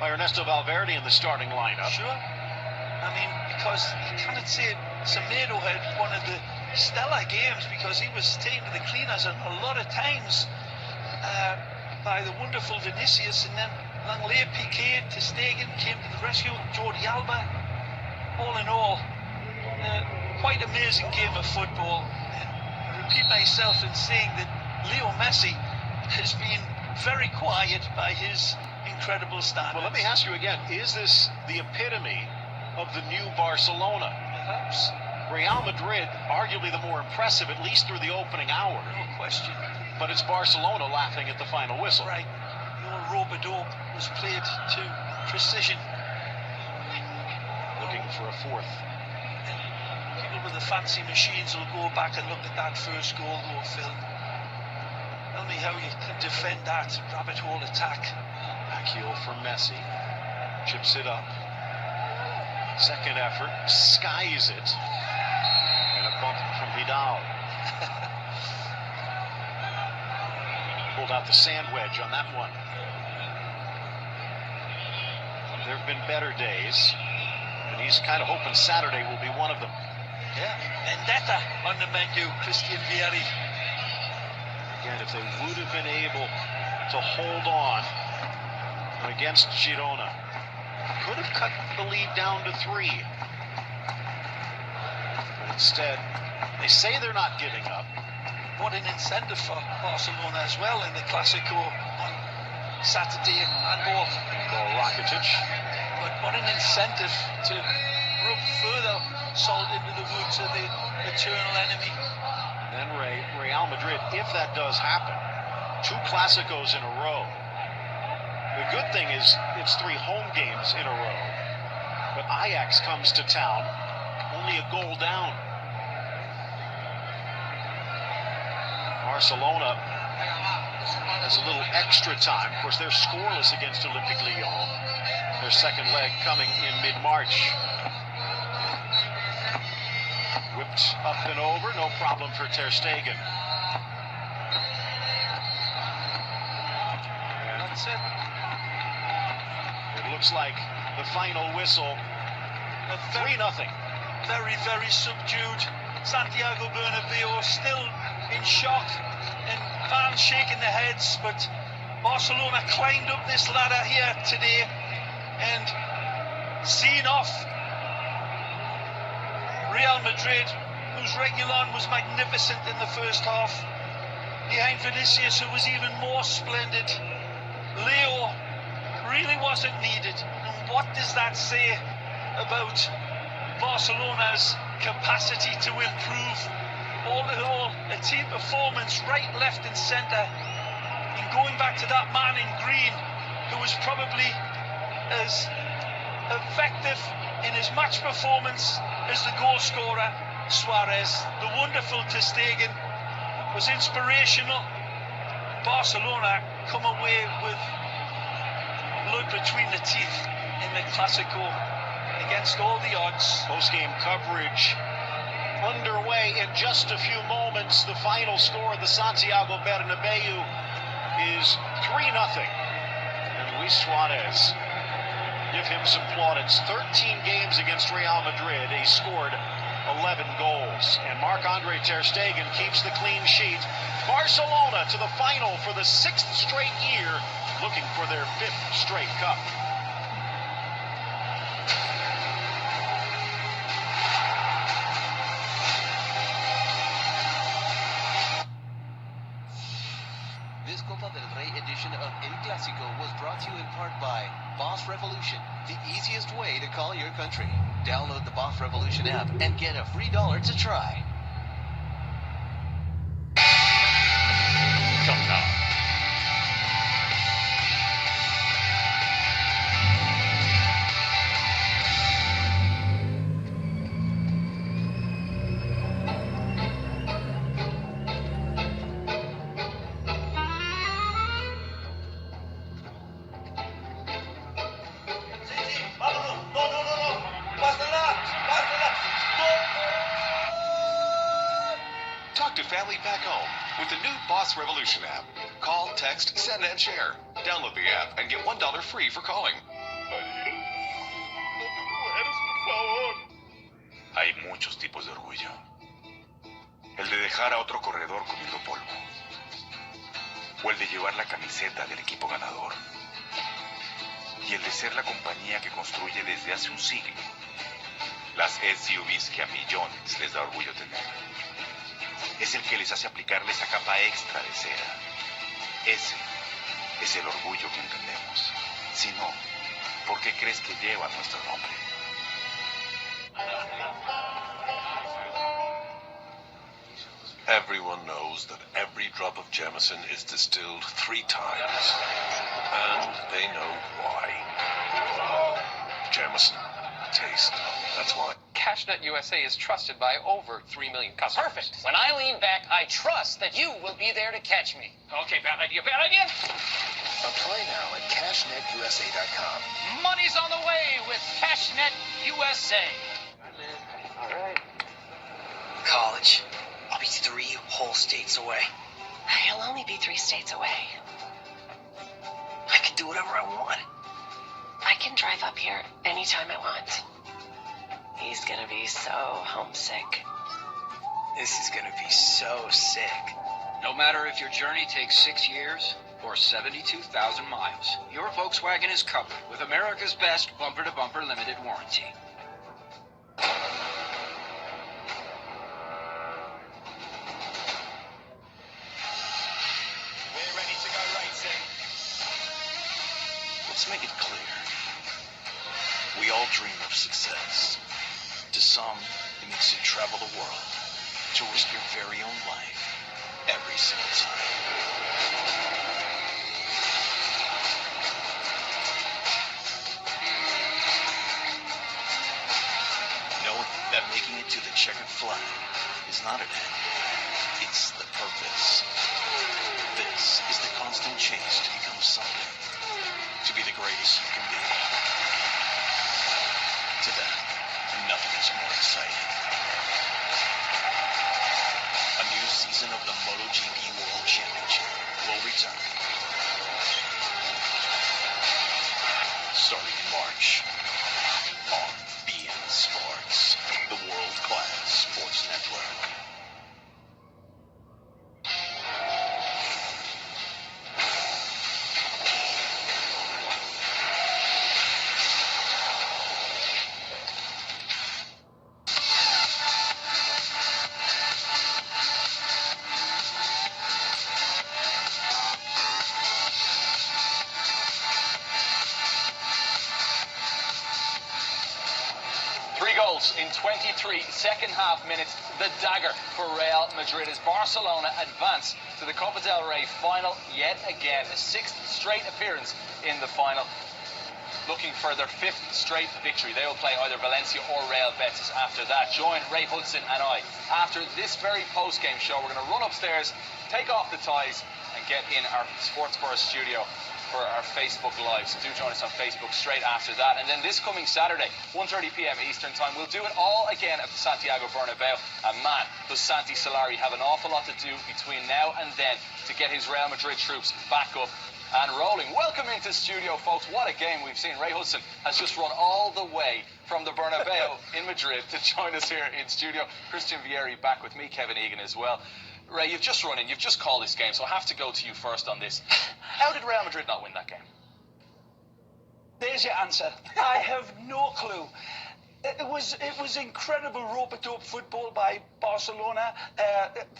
by Ernesto Valverde in the starting lineup. Sure. I mean, because you cannot say Semedo had one of the stellar games because he was taken to the cleaners a lot of times. by the wonderful Vinicius, and then Langley, Piqué, Ter Stegen came to the rescue, Jordi Alba. All in all, quite amazing game of football. And I repeat myself in saying that Leo Messi has been very quiet by his incredible standards. Well, let me ask you again, is this the epitome of the new Barcelona? Perhaps. Real Madrid, arguably the more impressive, at least through the opening hour. No question. But it's Barcelona laughing at the final whistle. Right. The old rope-a-dope was played to precision. Looking for a fourth. People with the fancy machines will go back and look at that first goal film. Tell me how you can defend that rabbit hole attack. Back heel for Messi. Chips it up. Second effort. Skies it. And a bump from Vidal. Pulled out the sand wedge on that one. There have been better days. And he's kind of hoping Saturday will be one of them. Yeah, vendetta on the menu, Christian Vieri. Again, if they would have been able to hold on against Girona, could have cut the lead down to 3. But instead, they say they're not giving up. What an incentive for Barcelona as well in the Clásico on Saturday and both. Rakitic. But what an incentive to rub further salt into the wounds of the eternal enemy. Then Real Madrid, if that does happen, 2 Clásicos in a row. The good thing is it's 3 home games in a row. But Ajax comes to town, only a goal down. Barcelona has a little extra time. Of course, they're scoreless against Olympique Lyon. Their second leg coming in mid-March. Whipped up and over, no problem for Ter Stegen. And that's it. It looks like the final whistle, 3-0. Very, very subdued. Santiago Bernabeu still in shock and fans shaking their heads, but Barcelona climbed up this ladder here today and seen off Real Madrid, whose Reguilon was magnificent in the first half, behind Vinicius, who was even more splendid. Leo really wasn't needed. And what does that say about Barcelona's capacity to improve? All in all, a team performance right, left and centre. And going back to that man in green, who was probably as effective in his match performance as the goal scorer, Suarez. The wonderful Ter Stegen was inspirational. Barcelona come away with blood between the teeth in the Clásico against all the odds. Post-game coverage underway in just a few moments. The final score of the Santiago Bernabeu is 3-0. And Luis Suarez, give him some plaudits. 13 games against Real Madrid. He scored 11 goals. And Marc-Andre Ter Stegen keeps the clean sheet. Barcelona to the final for the 6th straight year, looking for their 5th straight cup. This Copa del Rey edition of El Clásico was brought to you in part by Boss Revolution, the easiest way to call your country. Download the Boss Revolution app and get a free $1 to try. Come now. Talk to family back home with the new Boss Revolution app. Call, text, send, and share. Download the app and get $1 free for calling. Hay muchos tipos de orgullo. El de dejar a otro corredor comiendo polvo. o el de llevar la camiseta del equipo ganador, y el de ser la compañía que construye desde hace un siglo las SUVs que a millones les da orgullo tener. Es el que les hace aplicarle esa capa extra de cera. Ese es el orgullo que entendemos. Si no, ¿por qué crees que lleva nuestro nombre? Everyone knows that every drop of Jameson is distilled 3 times. And they know why. Jameson. Taste. That's why. CashNet USA is trusted by over 3 million customers. Perfect. When I lean back, I trust that you will be there to catch me. Okay, bad idea, bad idea. Apply now at CashNetUSA.com. Money's on the way with CashNet USA. All right. College. I'll be 3 whole states away. I'll only be 3 states away. I can do whatever I want. I can drive up here anytime I want. He's gonna be so homesick. This is gonna be so sick. No matter if your journey takes 6 years or 72,000 miles, your Volkswagen is covered with America's best bumper-to-bumper limited warranty. We're ready to go racing. Let's make it clear. We all dream of success. To some, it means to travel the world, to risk your very own life, every single time. Knowing that making it to the checkered flag is not an end, it's the purpose. This is the constant chase to become something, to be the greatest you can be. To that, nothing is more exciting. A new season of the MotoGP World Championship will return. Starting in March on beIN Sports, the world-class sports network. In 23 second-half minutes, the dagger for Real Madrid as Barcelona advance to the Copa del Rey final yet again. The 6th straight appearance in the final, looking for their 5th straight victory. They will play either Valencia or Real Betis after that. Join Ray Hudson and I after this very post-game show. We're going to run upstairs, take off the ties, and get in our Sports Burst studio for our Facebook Live. So do join us on Facebook straight after that. And then this coming Saturday, 1:30 p.m. Eastern Time, we'll do it all again at the Santiago Bernabeu. And man, does Santi Solari have an awful lot to do between now and then to get his Real Madrid troops back up and rolling. Welcome into studio, folks. What a game we've seen. Ray Hudson has just run all the way from the Bernabeu in Madrid to join us here in studio. Christian Vieri back with me, Kevin Egan as well. Ray, you've just run in, you've just called this game, so I have to go to you first on this. How did Real Madrid not win that game? There's your answer. I have no clue. It was incredible rope-a-dope football by Barcelona,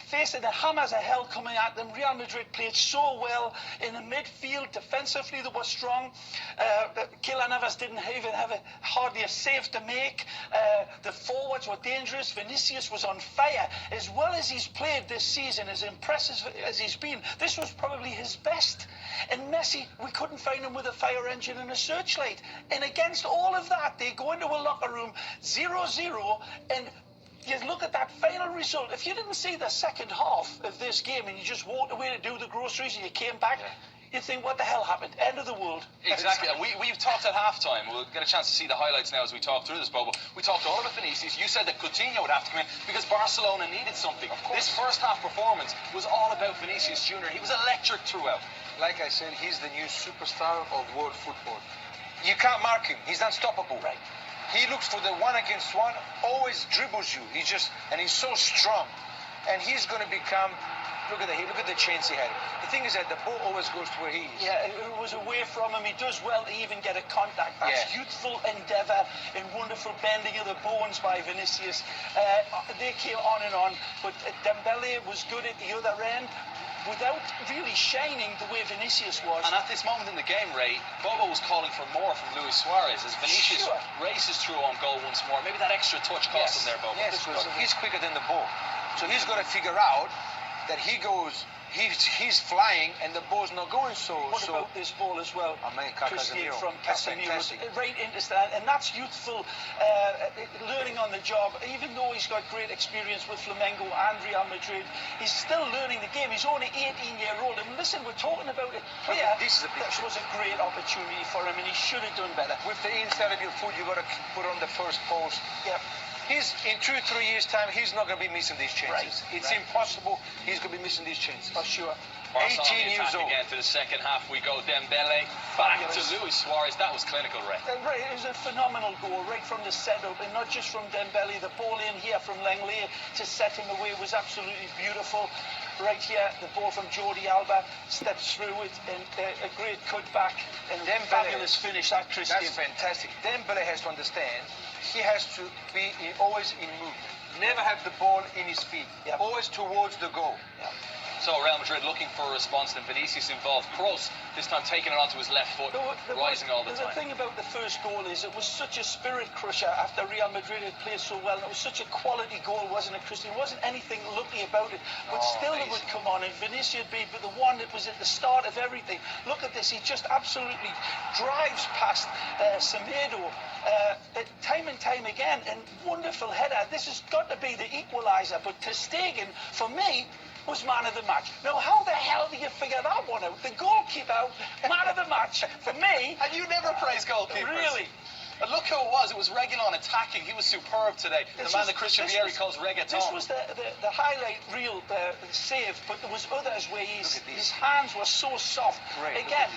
facing the hammers of hell coming at them. Real Madrid played so well in the midfield. Defensively, they were strong. Keylor Navas didn't even have hardly a save to make. The forwards were dangerous. Vinicius was on fire. As well as he's played this season, as impressive as he's been, this was probably his best. And Messi, we couldn't find him with a fire engine and a searchlight. And against all of that, they go into a locker room 0-0, and you look at that final result. If you didn't see the second half of this game and you just walked away to do the groceries and you came back, you'd think, what the hell happened? End of the world. Exactly. We've talked at halftime. We'll get a chance to see the highlights now as we talk through this, Bobo. We talked all about Vinicius. You said that Coutinho would have to come in because Barcelona needed something. This first half performance was all about Vinicius Jr. He was electric throughout. Like I said, he's the new superstar of world football. You can't mark him. He's unstoppable. Right. He looks for the one-against-one, always dribbles you. And he's so strong. And he's going to become Look at the chance he had. The thing is that the ball always goes to where he is. Yeah, it was away from him. He does well to even get a contact. That's youthful endeavour and wonderful bending of the bones by Vinicius. They came on, but Dembele was good at the other end without really shining the way Vinicius was. And at this moment in the game, Ray, Bobo was calling for more from Luis Suarez as Vinicius races through on goal once more. Maybe that extra touch cost him there, Bobo. Yes, he's quicker than the ball. So he's got to figure out that he's flying and the ball's not going so. What about this ball as well? Casemiro. From Casemiro, right into that, and that's youthful learning on the job. Even though he's got great experience with Flamengo and Real Madrid, he's still learning the game. He's only 18-year-old. And listen, we're talking about it here. This was a great opportunity for him, and he should have done better. With the inside of your foot, you got to put on the first post. Yep. He's in 2-3 years' time, he's not going to be missing these chances. It's impossible. He's going to be missing these chances. For sure. 18 years old. Again to the second half we go. Dembele back to Luis Suarez. That was clinical, Ray. Right, it was a phenomenal goal right from the setup, and not just from Dembele. The ball in here from Langley to set him away was absolutely beautiful. Right here, the ball from Jordi Alba steps through it, and a great cutback, and then fabulous finish. That Christian. That's fantastic. Dembele has to understand he has to be always in movement. Never have the ball in his feet. Always towards the goal. So Real Madrid looking for a response, and Vinicius involved. Kroos this time taking it onto his left foot, rising all the time. The thing about the first goal is it was such a spirit crusher after Real Madrid had played so well. It was such a quality goal, wasn't it, Christian? It wasn't anything lucky about it, but still it would come on. And Vinicius beat the one that was at the start of everything. Look at this. He just absolutely drives past Semedo time and time again, and wonderful header. This has got to be the equaliser, but Ter Stegen, for me, was man of the match. Now, how the hell do you figure that one out? The goalkeeper, man of the match, for me. And you never praise goalkeepers. Really? And look who it was. It was Reguilon attacking. He was superb today. The man that Christian Vieri calls reggaeton. This was the highlight reel save, but there was others where his hands were so soft. Again,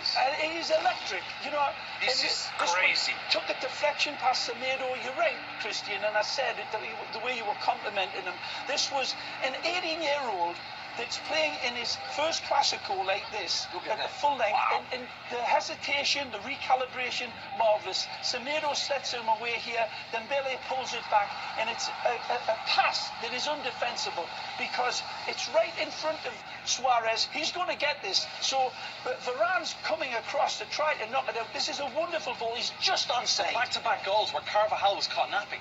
he's electric. You know, this is crazy. Took a deflection past Semedo. You're right, Christian, and I said it, the way you were complimenting him. This was an 18-year-old that's playing in his first Classico like this, at the full length, and the hesitation, the recalibration, marvellous. Semedo sets him away here, Dembele pulls it back, and it's a pass that is undefensible because it's right in front of Suarez. He's going to get this. So Varane's coming across to try to knock it out. This is a wonderful ball. He's just onside. Back-to-back goals where Carvajal was caught napping.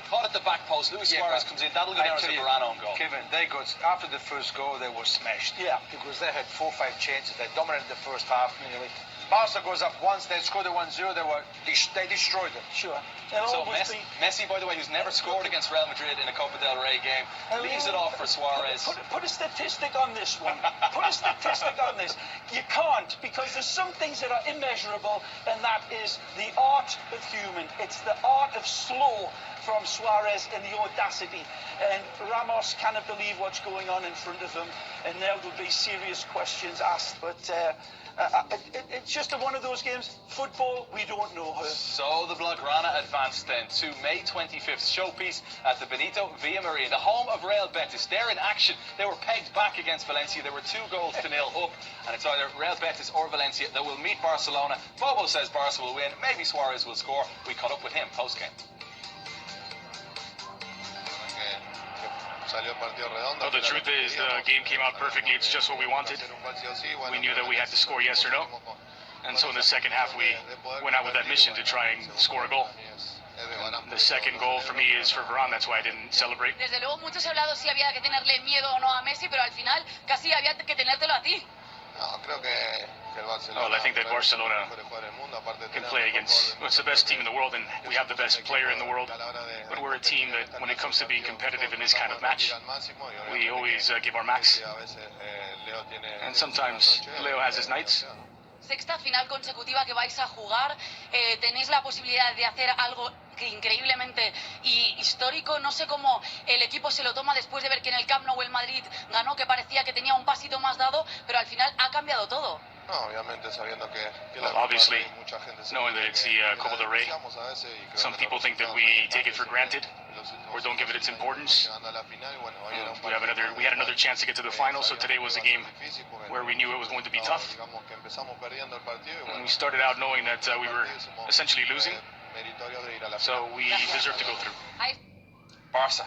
Caught at the back post. Luis Suarez comes in. That'll go down as a Varane own goal. Kevin, they got after the first goal, they were smashed. Yeah, because they had 4 or 5 chances. They dominated the first half nearly. Barca goes up once. They scored a 1-0. They destroyed them. Sure. So Messi, by the way, who's never scored against Real Madrid in a Copa del Rey game, leaves it off for Suarez. Put a statistic on this one. Put a statistic on this. You can't, because there's some things that are immeasurable, and that is the art of human. It's the art of slow from Suarez and the audacity. And Ramos cannot believe what's going on in front of him, and now there'll be serious questions asked. But it's just one of those games. Football, we don't know her. So the Blaugrana advanced then to May 25th showpiece at the Benito Villamarín, the home of Real Betis. They're in action. They were pegged back against Valencia. There were 2-0 up, and it's either Real Betis or Valencia that will meet Barcelona. Bobo says Barca will win. Maybe Suarez will score. We caught up with him post-game. Well, the truth is, the game came out perfectly. It's just what we wanted. We knew that we had to score yes or no. And so in the second half, we went out with that mission to try and score a goal. The second goal for me is for Varane. That's why I didn't celebrate. Desde luego, mucho se ha hablado si había que tenerle miedo o no a Messi, pero al final casi había que tenértelo a ti. Well, I think that Barcelona can play against what's the best team in the world, and we have the best player in the world. But we're a team that, when it comes to being competitive in this kind of match, we always give our max. And sometimes Leo has his nights. Sexta final consecutiva que vais a jugar. Tenéis la posibilidad de hacer algo que increíblemente histórico. No sé cómo el equipo se lo toma después de ver que en el Camp Nou el Madrid ganó, que parecía que tenía un pasito más dado, pero al final ha cambiado todo. Well, obviously, knowing that it's the Copa del Rey, some people think that we take it for granted. or don't give it its importance. We had another chance to get to the final, so today was a game where we knew it was going to be tough. And we started out knowing that we were essentially losing, so we deserve to go through. Barca.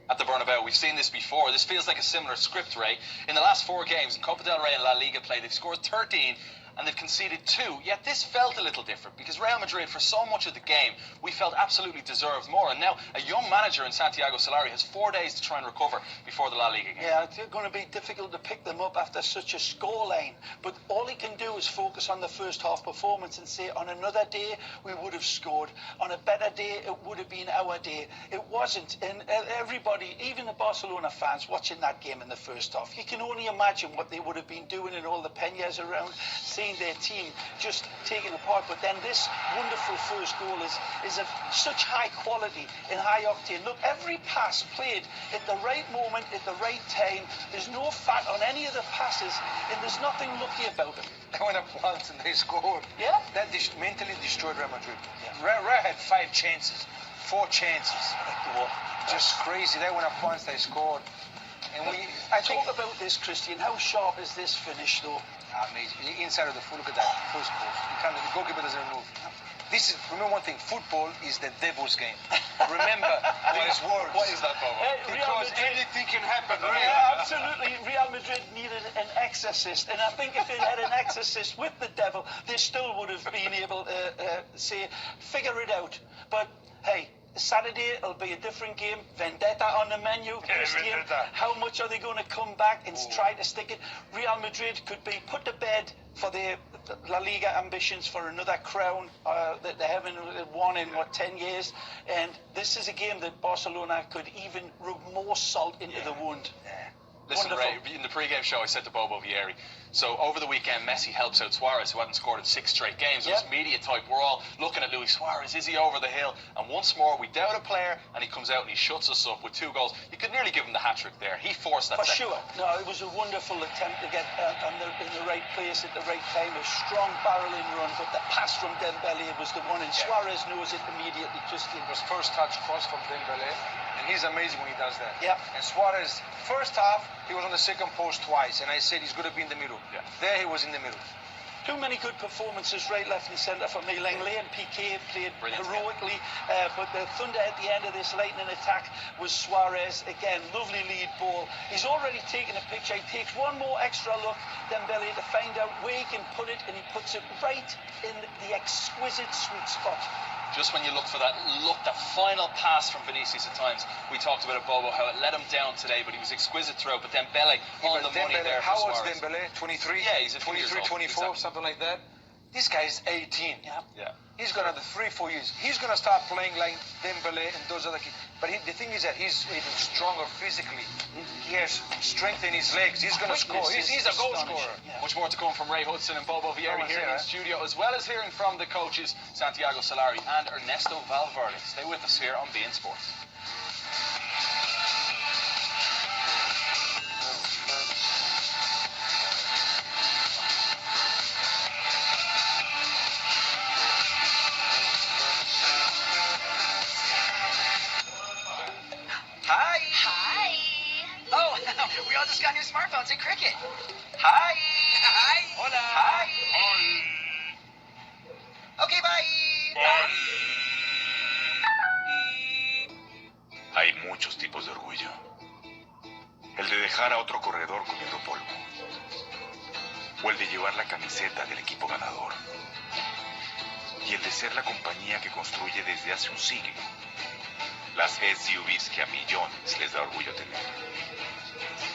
At the Bernabeu, we've seen this before. This feels like a similar script, Ray. In the last 4 games, in Copa del Rey and La Liga play, they've scored 13 and they've conceded 2. Yet this felt a little different because Real Madrid, for so much of the game, we felt absolutely deserved more. And now a young manager in Santiago Solari has 4 days to try and recover before the La Liga game. Yeah, it's going to be difficult to pick them up after such a scoreline. But all he can do is focus on the first half performance and say, on another day, we would have scored. On a better day, it would have been our day. It wasn't. And everybody, even the Barcelona fans watching that game in the first half, you can only imagine what they would have been doing in all the Peñas around, seeing their team just taken apart. But then this wonderful first goal is of such high quality and high octane. Look, every pass played at the right moment, at the right time. There's no fat on any of the passes, and there's nothing lucky about it. They went up once and they scored. Yeah. That mentally destroyed Real Madrid. Yeah. Real had 5 chances, 4 chances. Just crazy. They went up once, they scored. And I talk about this, Christian. How sharp is this finish, though? Amazing. Inside of the foot, look at that first goal. The goalkeeper doesn't move. Remember one thing, football is the devil's game. Remember these words. Why is that, Bobo? Because anything can happen. Yeah, absolutely. Real Madrid needed an exorcist, and I think if they had an exorcist with the devil, they still would have been able to figure it out. But hey, Saturday it'll be a different game. Vendetta on the menu. Christian, how much are they going to come back and try to stick it? Real Madrid could be put to bed for their La Liga ambitions for another crown that they haven't won in 10 years. And this is a game that Barcelona could even rub more salt into the wound. Listen, Ray, in the pre-game show, I said to Bobo Vieri, so over the weekend, Messi helps out Suarez, who hadn't scored in 6 straight games. It was media type. We're all looking at Luis Suarez. Is he over the hill? And once more, we doubt a player, and he comes out and he shuts us up with 2 goals. You could nearly give him the hat-trick there. He forced that for second. Sure. No, it was a wonderful attempt to get in the right place at the right time. A strong barreling run, but the pass from Dembele was the one, and Suarez knows it immediately. Christian. It was first touch cross from Dembele. And he's amazing when he does that. Yeah. And Suarez, first half, he was on the second post twice, and I said he's going to be in the middle. Yeah. There he was in the middle. Too many good performances, right, left and centre for me. Lenglet and Piqué played heroically, but the thunder at the end of this lightning attack was Suarez. Again, lovely lead ball. He's already taken a picture. He takes one more extra look, Dembele, to find out where he can put it, and he puts it right in the exquisite sweet spot. Just when you look for that final pass from Vinicius at times, we talked about it, Bobo, how it let him down today, but he was exquisite throughout. But Dembele on the money there for Suarez. How old's Dembele? 23? Yeah, he's 23, 24, exactly. Something like that. This guy is 18. Yeah. He's got another 3-4 years. He's going to start playing like Dembele and those other kids. But the thing is that he's even stronger physically. He has strength in his legs. He's going to score. He's a goal scorer. Yeah. Much more to come from Ray Hudson and Bobo Vieri here in the studio, as well as hearing from the coaches Santiago Solari and Ernesto Valverde. Stay with us here on beIN Sports. We all just got new smartphones in cricket. Hi. Hi. Hola. Hi. Okay, bye. Hay muchos tipos de orgullo. El de dejar a otro corredor comiendo polvo. O el de llevar la camiseta del equipo ganador. Y el de ser la compañía que construye desde hace un siglo las SUVs que a millones les da orgullo tener.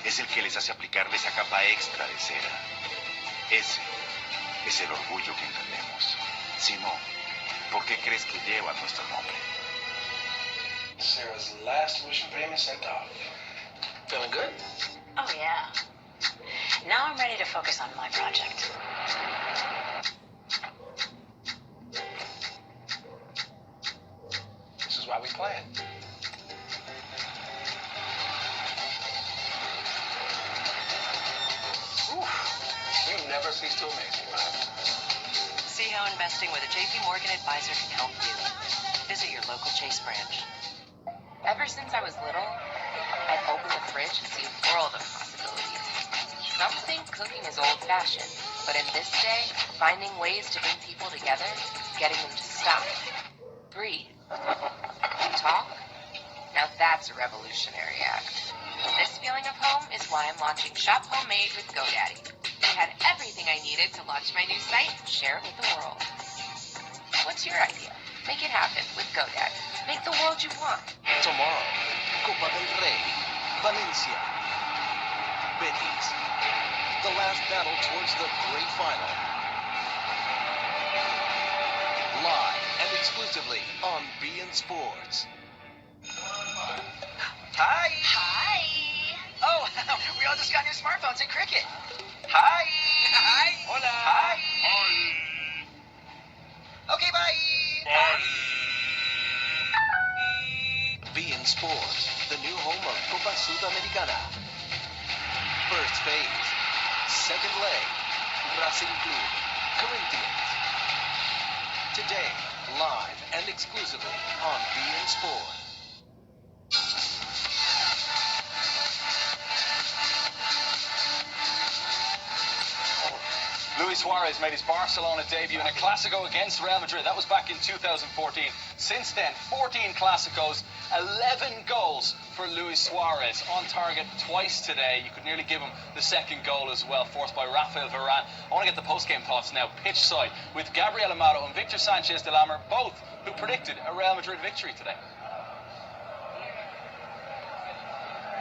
Es el que les hace aplicarle esa capa extra de cera. Ese es el orgullo que entendemos. Si no, ¿por qué crees que lleva nuestro nombre? Sarah's last tuition payment sent off. Feeling good? Oh, yeah. Now I'm ready to focus on my project. This is why we play it. You never cease to amaze me, man. See how investing with a JP Morgan advisor can help you. Visit your local Chase branch. Ever since I was little, I'd open the fridge and see a world of possibilities. Some think cooking is old-fashioned, but in this day, finding ways to bring people together, getting them to stop, breathe, talk, now that's a revolutionary act. This feeling of home is why I'm launching Shop Homemade with GoDaddy. They had everything I needed to launch my new site and share it with the world. What's your idea? Make it happen with GoDaddy. Make the world you want. Tomorrow, Copa del Rey, Valencia, Betis. The last battle towards the great final. Live and exclusively on BN Sports. Hi. Hi. Oh, we all just got new smartphones in cricket. Hi. Hi. Hola. Hi. Okay, bye. Bye. BN Sports, the new home of Copa Sudamericana. First phase, second leg, Racing Club, Corinthians. Today, live and exclusively on BN Sports. Luis Suarez made his Barcelona debut in a Clásico against Real Madrid. That was back in 2014. Since then, 14 Clásicos, 11 goals for Luis Suarez. On target twice today. You could nearly give him the second goal as well, forced by Rafael Varane. I want to get the post-game thoughts now, pitch side, with Gabriel Amado and Victor Sanchez de Lamer, both who predicted a Real Madrid victory today.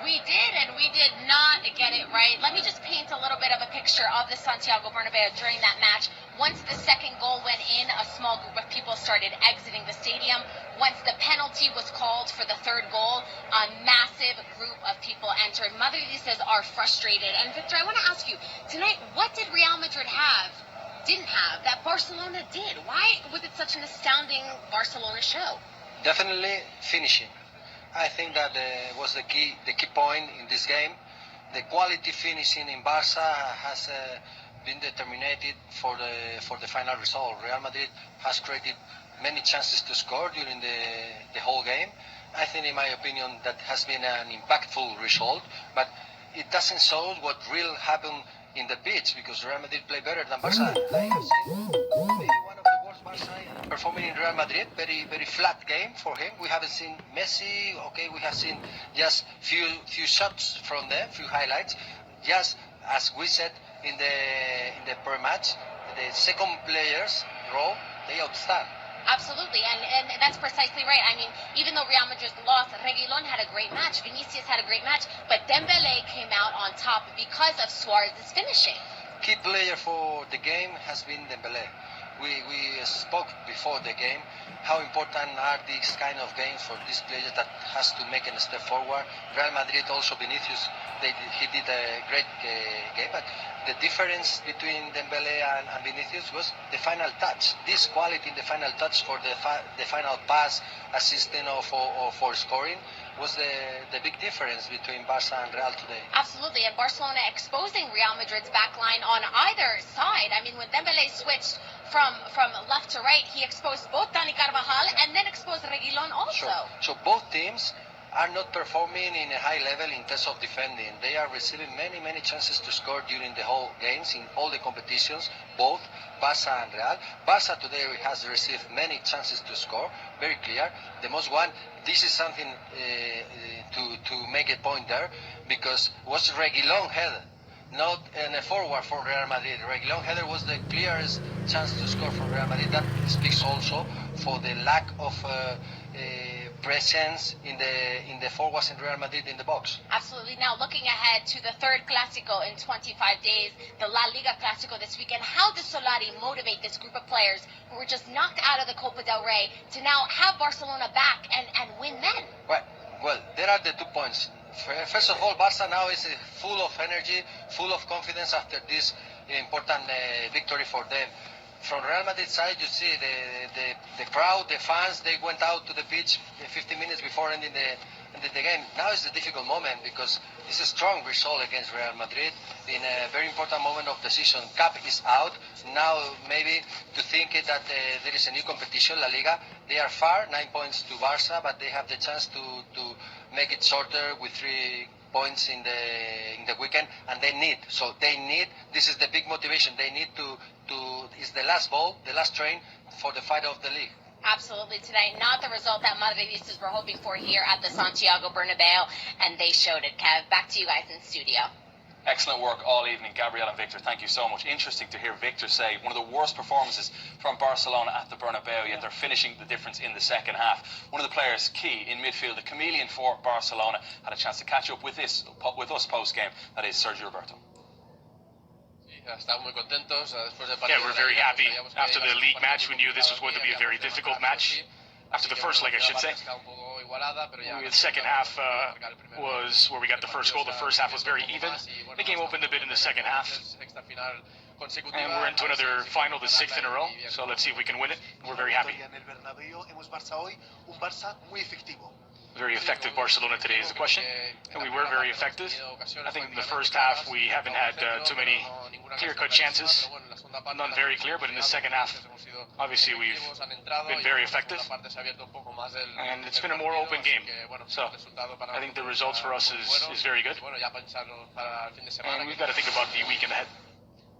We did, and we did not get it right. Let me just paint a little bit of a picture of the Santiago Bernabeu during that match. Once the second goal went in, a small group of people started exiting the stadium. Once the penalty was called for the third goal, a massive group of people entered. Madridistas are frustrated. And Victor, I want to ask you, tonight, what did Real Madrid didn't have, that Barcelona did? Why was it such an astounding Barcelona show? Definitely finishing. I think that was the key point in this game. The quality finishing in Barca has been determined for the final result. Real Madrid has created many chances to score during the whole game. I think, in my opinion, that has been an impactful result, but it doesn't show what really happened in the pitch, because Real Madrid play better than Barca. I have seen maybe one of the worst Barca performing in Real Madrid. Very, very flat game for him. We haven't seen Messi. Okay, we have seen just few shots from them, few highlights. Just as we said in the per-match, the second players role, they outstand. Absolutely, and that's precisely right. I mean, even though Real Madrid lost, Reguilón had a great match, Vinicius had a great match, but Dembélé came out on top because of Suarez's finishing. Key player for the game has been Dembélé. We spoke before the game how important are these kind of games for these players that has to make a step forward. Real Madrid also, Vinicius, he did a great game, but the difference between Dembélé and Vinicius was the final touch. This quality in the final touch for the final pass, assisting or for scoring, was the big difference between Barca and Real today. Absolutely, and Barcelona exposing Real Madrid's backline on either side. I mean, when Dembélé switched from left to right, he exposed both Dani Carvajal and then exposed Reguilón also. So both teams are not performing in a high level in terms of defending. They are receiving many chances to score during the whole games in all the competitions, both Barca and Real. Barca today has received many chances to score, very clear. The most one, this is something to make a point there, because was Reguilón header, not a forward for Real Madrid. Reguilón header was the clearest chance to score for Real Madrid. That speaks also for the lack of presence in the forwards in Real Madrid in the box. Absolutely. Now, looking ahead to the third Clásico in 25 days, the La Liga Clásico this weekend, how does Solari motivate this group of players who were just knocked out of the Copa del Rey to now have Barcelona back and win then? Well, there are the 2 points. First of all, Barca now is full of energy, full of confidence after this important victory for them. From Real Madrid side, you see the crowd, the fans, they went out to the pitch 15 minutes before ending the game. Now is the difficult moment, because it's a strong result against Real Madrid in a very important moment of decision. Cup is out. Now maybe to think that there is a new competition, La Liga, They are far, 9 points to Barca, but they have the chance to make it shorter with 3 points in the weekend, and they need. This is the big motivation. They need to is the last ball, the last train for the fight of the league. Absolutely tonight, not the result that Madridistas were hoping for here at the Santiago Bernabeu, and they showed it. Kev, back to you guys in studio. Excellent work all evening, Gabriel and Victor. Thank you so much. Interesting to hear Victor say one of the worst performances from Barcelona at the Bernabeu, yet they're finishing the difference in the second half. One of the players key in midfield, the chameleon for Barcelona, had a chance to catch up with us post-game. That is Sergio Roberto. Yeah, we're very happy. After the league match, we knew this was going to be a very difficult match. After the first leg, I should say. The second half was where we got the first goal. The first half was very even. The game opened a bit in the second half. And we're into another final, the 6th in a row. So let's see if we can win it. We're very happy. Very effective Barcelona today is the question. And we were very effective. I think in the first half we haven't had too many clear-cut chances. None very clear, but in the second half, obviously we've been very effective. And it's been a more open game. So I think the results for us is very good. And we've got to think about the weekend ahead.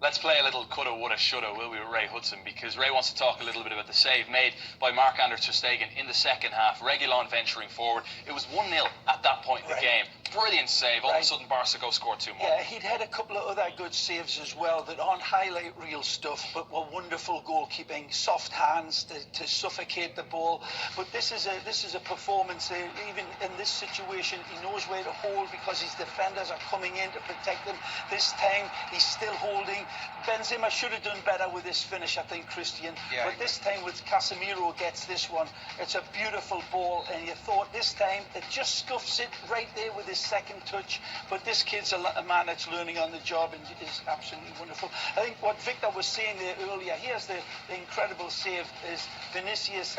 Let's play a little coulda, woulda, shoulda, will we, with Ray Hudson, because Ray wants to talk a little bit about the save made by Marc-Andre ter Stegen in the second half. Reguilón venturing forward. It was 1-0 at that point in the game. Brilliant save. All of a sudden, Barca go score 2 more. Yeah, he'd had a couple of other good saves as well that aren't highlight reel stuff, but were wonderful goalkeeping, soft hands to suffocate the ball. But this is a performance. Even in this situation, he knows where to hold because his defenders are coming in to protect him. This time, he's still holding. Benzema should have done better with this finish, I think, Christian. Yeah, but this time with Casemiro gets this one. It's a beautiful ball, and you thought this time it just scuffs it right there with his second touch. But this kid's a man that's learning on the job and is absolutely wonderful. I think what Victor was saying there earlier, here's the incredible save, is Vinicius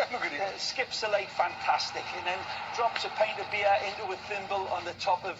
skips the leg fantastic and then drops a pint of beer into a thimble on the top of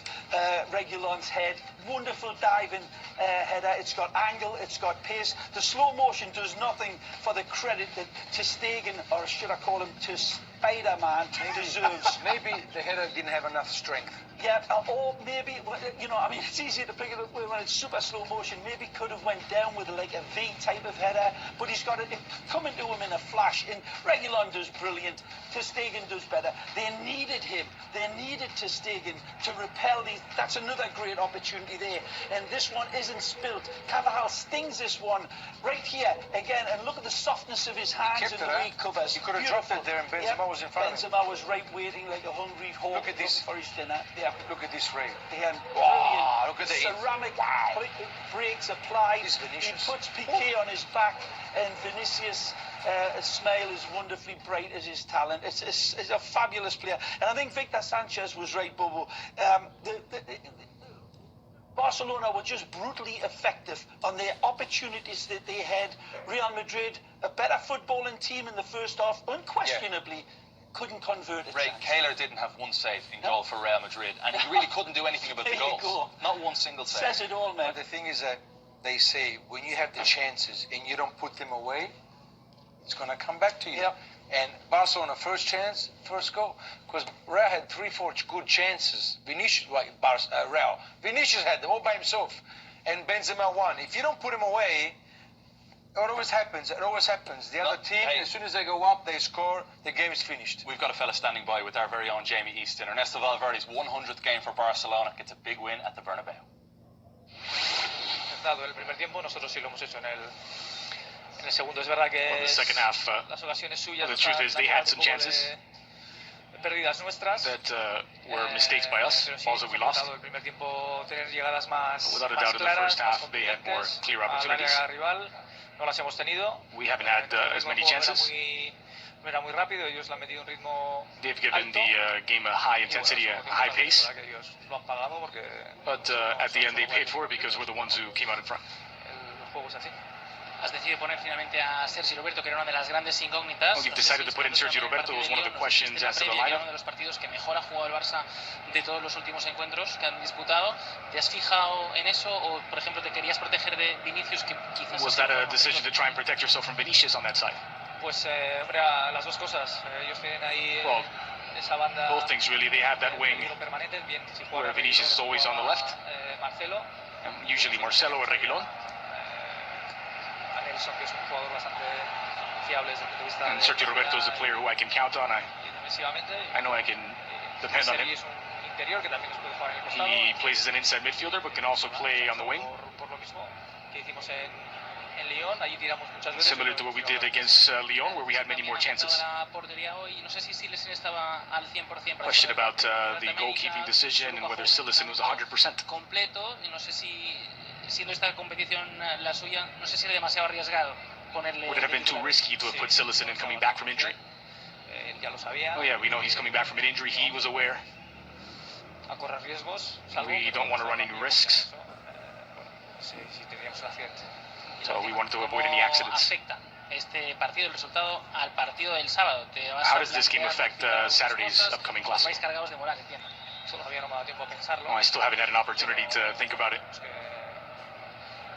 Reguilón's head. Wonderful diving header. It's got angle, it's got pace. The slow motion does nothing for the credit that ter Stegen, or should I call him Spider-Man, deserves. Maybe the header didn't have enough strength. Yeah, or maybe, you know, I mean, it's easier to pick it up when it's super slow motion. Maybe could have went down with like a V type of header, but he's got it coming to him in a flash. And Reguilón does brilliant. Ter Stegen does better. They needed him. They needed ter Stegen to repel these. That's another great opportunity there. And this one isn't spilt. Carvajal stings this one right here again. And look at the softness of his hands and the way he covers. He could have dropped it there, and Benzema was in front of him. Benzema was right waiting like a hungry hawk. Look at this for his dinner. Yeah, look at this Ray. Yeah, wow, look at the ceramic brakes applied. He puts Piqué on his back, and Vinicius' smile is wonderfully bright as his talent. It's a fabulous player. And I think Victor Sanchez was right, Bobo. Barcelona were just brutally effective on their opportunities that they had. Real Madrid, a better footballing team in the first half, unquestionably. Yeah. Couldn't convert it. Ray, Kaylor didn't have one save in goal for Real Madrid, and he really couldn't do anything about the goals. Not one single save. Says it all, man. But the thing is that they say when you have the chances and you don't put them away, it's going to come back to you. Yep. And Barcelona, first chance, first goal. Because Real had 3-4 good chances. Vinicius, Real. Vinicius had them all by himself. And Benzema won. If you don't put him away, it always happens. It always happens. The other team, as soon as they go up, they score, the game is finished. We've got a fella standing by with our very own Jamie Easton. Ernesto Valverde's 100th game for Barcelona gets a big win at the Bernabeu. Dado el primer tiempo, nosotros sí lo hemos hecho en el segundo. Es verdad que the second half, las ocasiones suyas, the truth is they had some chances perdidas nuestras that were mistakes by us, balls that we lost. El primer tiempo tener llegadas más without a doubt, in the first half, they had more clear opportunities. No las hemos tenido. We haven't had as many chances. No era muy rápido, ellos le han metido un ritmo They've given the game a high intensity, a high pace. But at the end they paid for it because we're the ones who came out in front. El juego es así. Has decidido poner finalmente a Sergio Roberto, que era una de las grandes incógnitas. You've decided to put in Sergio Roberto was one of the questions after the lineup. Uno de los partidos que mejor ha jugado el Barça de todos los últimos encuentros que han disputado. ¿Te has fijado en eso o, por ejemplo, te querías proteger de Vinicius que quizás... Was that a decision to try and protect yourself from Vinicius on that side? Pues, hombre, las dos cosas. Ellos tienen ahí esa banda. Both things really. They have that wing Permanente, bien, si where Vinicius is always on the left, Marcelo. and usually Marcelo or Reguilón. A Nelson, que es un jugador bastante fiable desde el punto de vista. And Sergio Roberto is a player who I can count on. I know I can depend on him. Es un interior que también nos puede jugar en el costado. He plays as an inside midfielder, but can also play on the wing. Por lo mismo que hicimos en Lyon, allí tiramos muchas veces. Similar to what we did against Lyon, where we had many more chances. Question about the goalkeeping decision and whether Silesen was 100%. Completo, y no sé si, siendo esta competición la suya, no sé si era demasiado arriesgado ponerle. Would it have been too risky to have put Silesen in coming back from injury? Ya lo sabía. Oh yeah, we know he's coming back from an injury. He was aware. A correr riesgos. We don't want to run any risks. Si teníamos un accidente. So we wanted to avoid any accidents. Afecta este partido, el resultado, al partido del sábado? How does this game affect Saturday's upcoming class? Vais cargados de moral, entiendo. Todavía no me ha dado tiempo a pensarlo. I still haven't had an opportunity to think about it.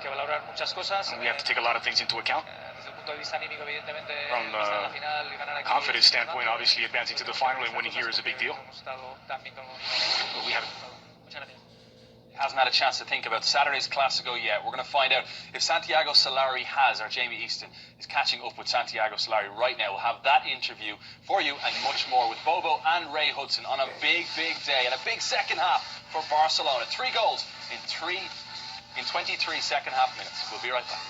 Que valorar muchas cosas. We have to take a lot of things into account. Desde el punto de vista anímico, evidentemente, from a confidence standpoint, obviously advancing to the final and winning here is a big deal. But we haven't. Hasn't had a chance to think about Saturday's Clásico yet. We're going to find out if Santiago Solari has, or Jamie Easton is catching up with Santiago Solari right now. We'll have that interview for you and much more with Bobo and Ray Hudson on a big, big day and a big second half for Barcelona. 3 goals in 23 second half minutes. We'll be right back.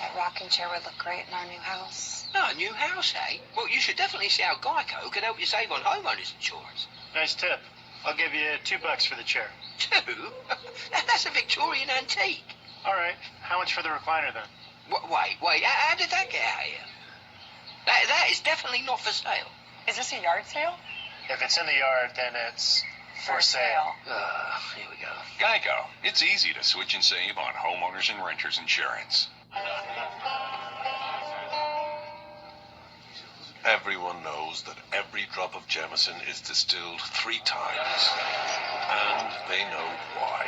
That rocking chair would look great in our new house. No, a new house, eh? Well, you should definitely see how Geico could help you save on homeowners insurance. Nice tip. I'll give you $2 for the chair. 2? That's a Victorian antique. All right. How much for the recliner, then? Wait. How did that get out here? That is definitely not for sale. Is this a yard sale? If it's in the yard, then it's for sale. Here we go. Geico. It's easy to switch and save on homeowners and renters insurance. Everyone knows that every drop of Jameson is distilled 3 times, and they know why.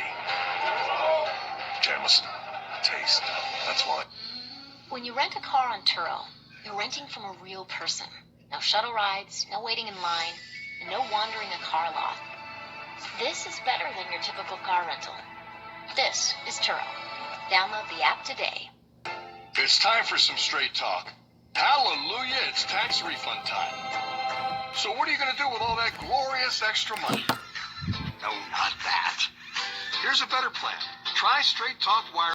Jameson. Taste. That's why. When you rent a car on Turo, you're renting from a real person. No shuttle rides, no waiting in line, and no wandering a car lot. This is better than your typical car rental. This is Turo. Download the app today. It's time for some straight talk. Hallelujah, it's tax refund time. So what are you going to do with all that glorious extra money? No, not that. Here's a better plan. Try Straight Talk Wire.